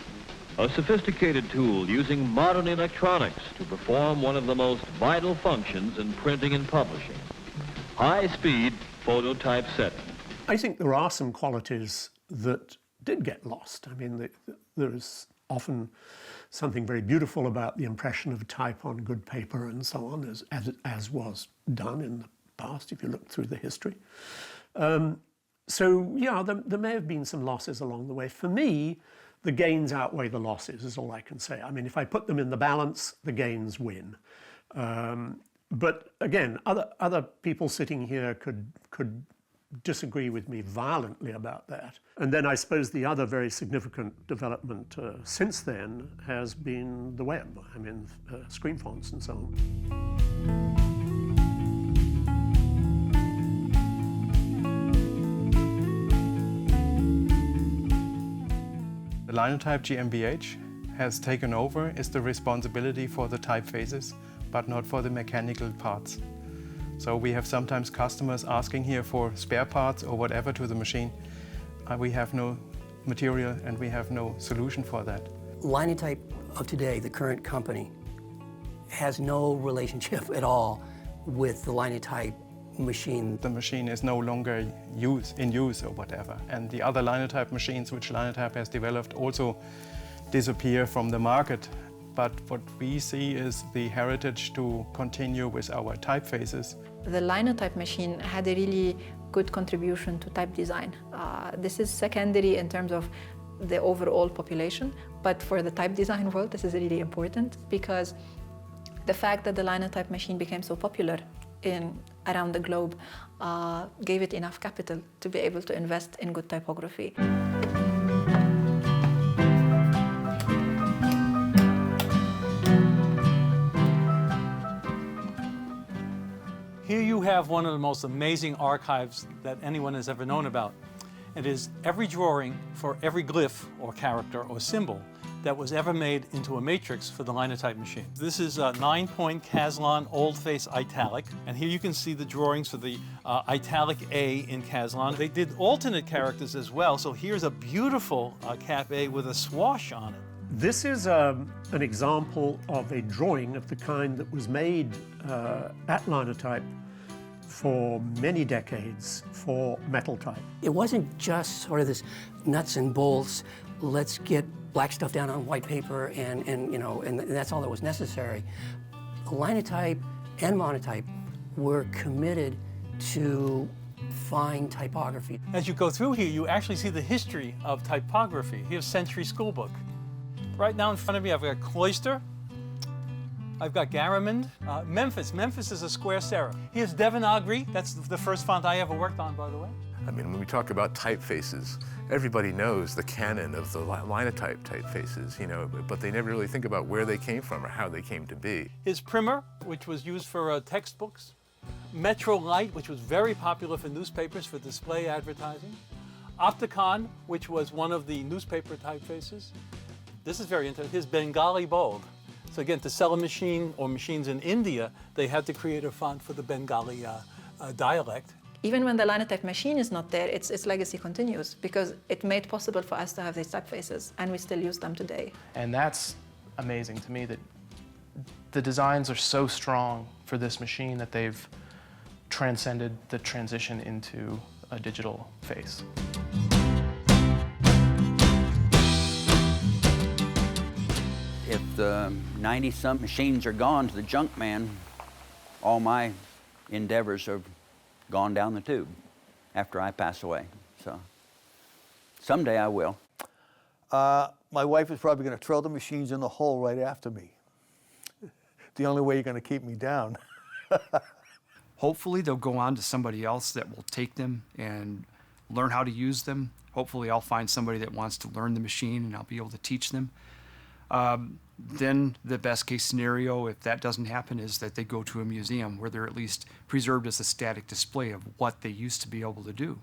A sophisticated tool using modern electronics to perform one of the most vital functions in printing and publishing. High-speed phototype setting. I think there are some qualities that did get lost. I mean, there is often something very beautiful about the impression of type on good paper and so on, as was done in the past, if you look through the history. So, yeah, there may have been some losses along the way. For me, the gains outweigh the losses, is all I can say. I mean, if I put them in the balance, the gains win. But again, other people sitting here could disagree with me violently about that. And then I suppose the other very significant development since then has been the web. I mean, screen fonts and so on. The Linotype GmbH has taken over is the responsibility for the typefaces, but not for the mechanical parts. So we have sometimes customers asking here for spare parts or whatever to the machine. We have no material and we have no solution for that. Linotype of today, the current company, has no relationship at all with the Linotype machine. The machine is no longer in use or whatever. And the other Linotype machines which Linotype has developed also disappear from the market. But what we see is the heritage to continue with our typefaces. The Linotype machine had a really good contribution to type design. This is secondary in terms of the overall population, but for the type design world, this is really important because the fact that the Linotype machine became so popular in around the globe gave it enough capital to be able to invest in good typography. Here you have one of the most amazing archives that anyone has ever known about. It is every drawing for every glyph or character or symbol that was ever made into a matrix for the Linotype machine. This is a 9-point Caslon Old Face Italic, and here you can see the drawings for the Italic A in Caslon. They did alternate characters as well, so here's a beautiful Cap A with a swash on it. This is an example of a drawing of the kind that was made at Linotype for many decades for metal type. It wasn't just sort of this nuts and bolts, let's get black stuff down on white paper and that's all that was necessary. Linotype and Monotype were committed to fine typography. As you go through here, you actually see the history of typography. Here's Century Schoolbook. Right now in front of me, I've got Cloister, I've got Garamond, Memphis. Memphis is a square serif. Here's Devanagari. That's the first font I ever worked on, by the way. I mean, when we talk about typefaces, everybody knows the canon of the Linotype typefaces, you know, but they never really think about where they came from or how they came to be. Here's Primer, which was used for textbooks. Metro Light, which was very popular for newspapers for display advertising. Opticon, which was one of the newspaper typefaces. This is very interesting. Here's Bengali Bold. So again, to sell a machine or machines in India, they had to create a font for the Bengali dialect. Even when the Linotype machine is not there, its legacy continues because it made possible for us to have these typefaces, and we still use them today. And that's amazing to me, that the designs are so strong for this machine that they've transcended the transition into a digital face. If the 90-some machines are gone to the junk man, all my endeavors have gone down the tube after I pass away. So someday I will. My wife is probably going to throw the machines in the hole right after me. The only way you're going to keep me down. Hopefully they'll go on to somebody else that will take them and learn how to use them. Hopefully I'll find somebody that wants to learn the machine and I'll be able to teach them. Then the best case scenario, if that doesn't happen, is that they go to a museum where they're at least preserved as a static display of what they used to be able to do.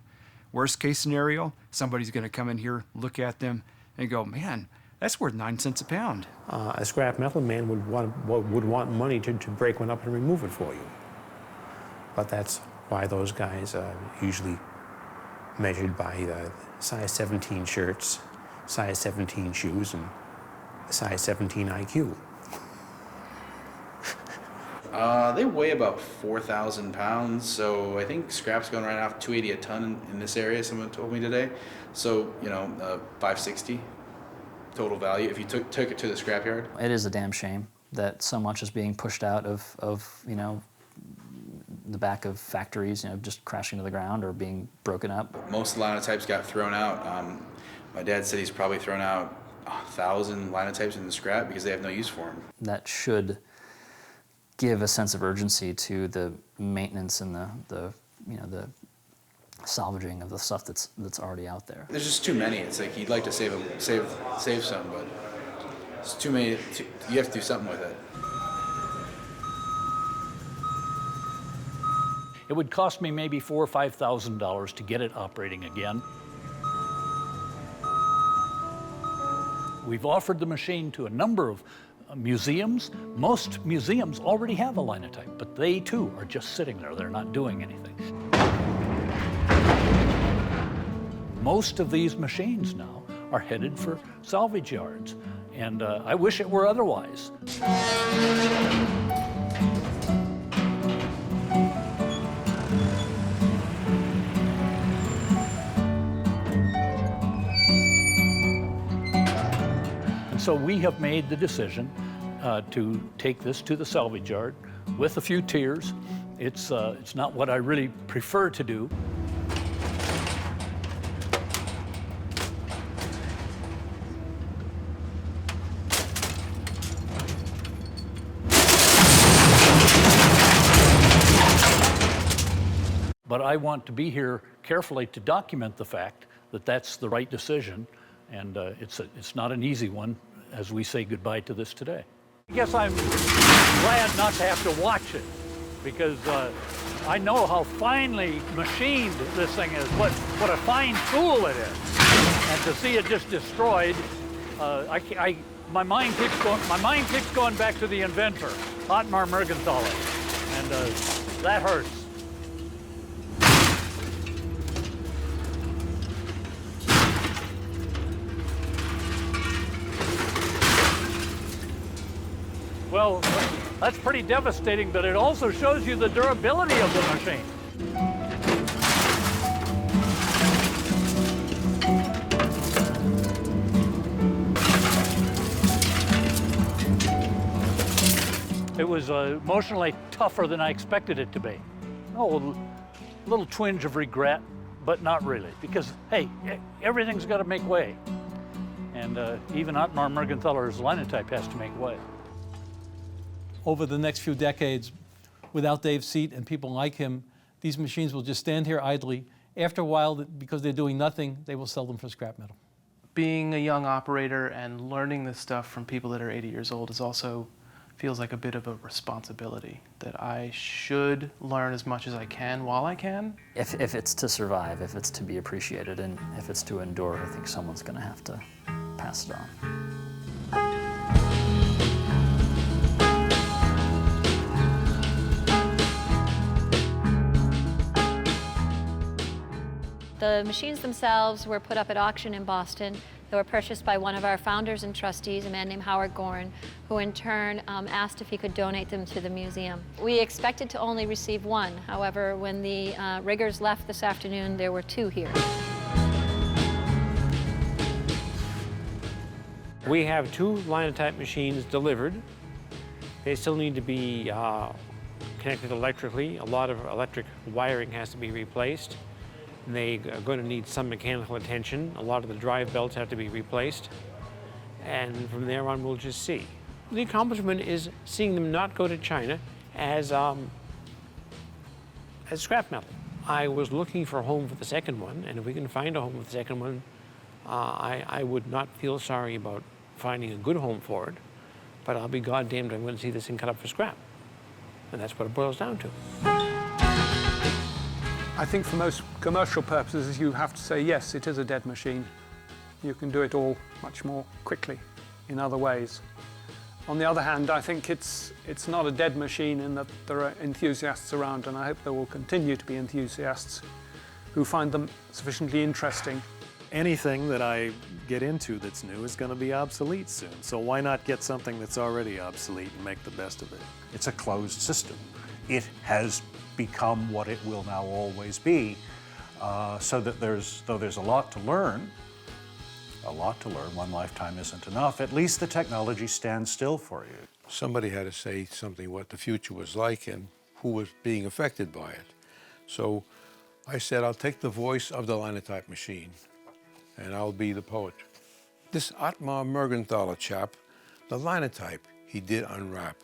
Worst case scenario, somebody's going to come in here, look at them, and go, man, that's worth 9 cents a pound. A scrap metal man would want money to break one up and remove it for you. But that's why those guys are usually measured by size 17 shirts, size 17 shoes, and size 17 IQ. They weigh about 4,000 pounds, so I think scrap's going right off 280 a ton in this area, someone told me today. So, you know, 560 total value if you took it to the scrapyard. It is a damn shame that so much is being pushed out of you know, the back of factories, you know, just crashing to the ground or being broken up. Most Linotypes got thrown out. My dad said he's probably thrown out 1,000 Linotypes in the scrap because they have no use for them. That should give a sense of urgency to the maintenance and the salvaging of the stuff that's already out there. There's just too many. It's like you'd like to save some, but it's too many. You have to do something with it. It would cost me maybe $4,000 or $5,000 to get it operating again. We've offered the machine to a number of museums. Most museums already have a Linotype, but they too are just sitting there. They're not doing anything. Most of these machines now are headed for salvage yards, and I wish it were otherwise. So we have made the decision to take this to the salvage yard with a few tears. It's not what I really prefer to do. But I want to be here carefully to document the fact that that's the right decision, and it's not an easy one as we say goodbye to this today. I guess I'm glad not to have to watch it, because I know how finely machined this thing is, what a fine tool it is. And to see it just destroyed, my mind keeps going back to the inventor, Otmar Mergenthaler, and that hurts. Well, that's pretty devastating, but it also shows you the durability of the machine. It was emotionally tougher than I expected it to be. Oh, a little twinge of regret, but not really, because, hey, everything's got to make way. And even Otmar Mergenthaler's Linotype has to make way. Over the next few decades, without Dave's seat and people like him, these machines will just stand here idly. After a while, because they're doing nothing, they will sell them for scrap metal. Being a young operator and learning this stuff from people that are 80 years old is also feels like a bit of a responsibility, that I should learn as much as I can while I can. If it's to survive, if it's to be appreciated, and if it's to endure, I think someone's going to have to pass it on. The machines themselves were put up at auction in Boston. They were purchased by one of our founders and trustees, a man named Howard Gorin, who in turn asked if he could donate them to the museum. We expected to only receive one. However, when the riggers left this afternoon, there were two here. We have two Linotype machines delivered. They still need to be connected electrically. A lot of electric wiring has to be replaced. They are going to need some mechanical attention. A lot of the drive belts have to be replaced. And from there on, we'll just see. The accomplishment is seeing them not go to China as scrap metal. I was looking for a home for the second one, and if we can find a home for the second one, I would not feel sorry about finding a good home for it, but I'll be goddamned I'm going to see this thing cut up for scrap. And that's what it boils down to. I think for most commercial purposes, you have to say, yes, it is a dead machine. You can do it all much more quickly in other ways. On the other hand, I think it's not a dead machine in that there are enthusiasts around, and I hope there will continue to be enthusiasts who find them sufficiently interesting. Anything that I get into that's new is going to be obsolete soon, so why not get something that's already obsolete and make the best of it? It's a closed system. It has become what it will now always be, so that though there's a lot to learn, one lifetime isn't enough, at least the technology stands still for you. Somebody had to say something what the future was like and who was being affected by it. So I said, I'll take the voice of the Linotype machine, and I'll be the poet. This Otmar Mergenthaler chap, the Linotype he did unwrap,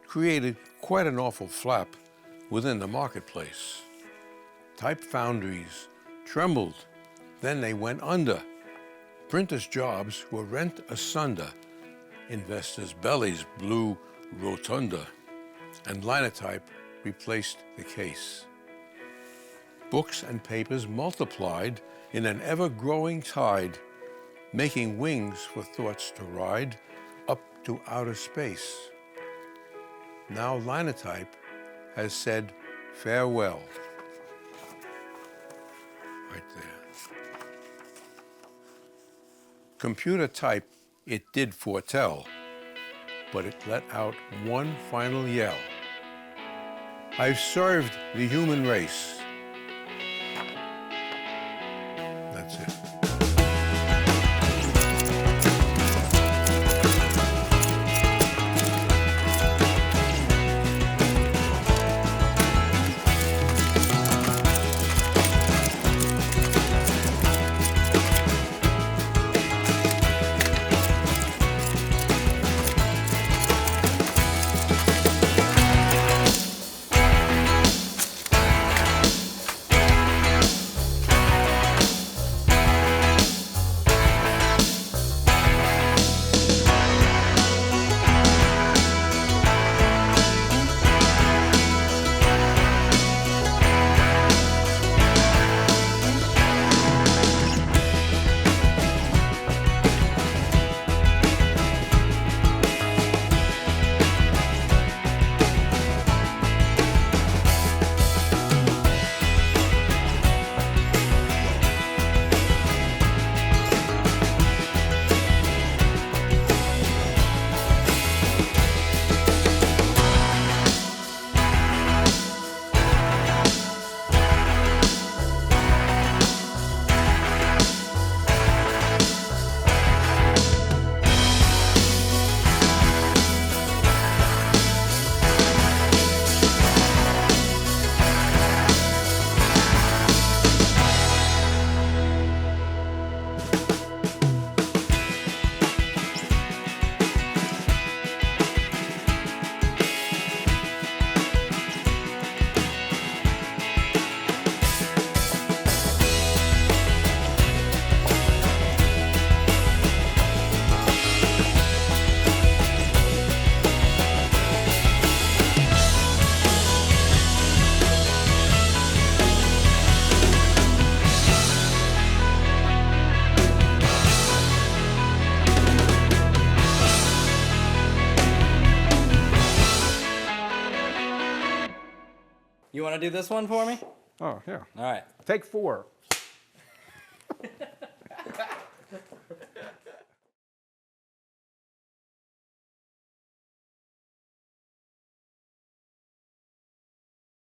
created quite an awful flap within the marketplace. Type foundries trembled, then they went under. Printers' jobs were rent asunder. Investors' bellies blew rotunda, and Linotype replaced the case. Books and papers multiplied in an ever-growing tide, making wings for thoughts to ride up to outer space. Now Linotype has said farewell. Right there. Computer type it did foretell, but it let out one final yell. I've served the human race. That's it. You want to do this one for me? Oh, yeah. All right. Take 4.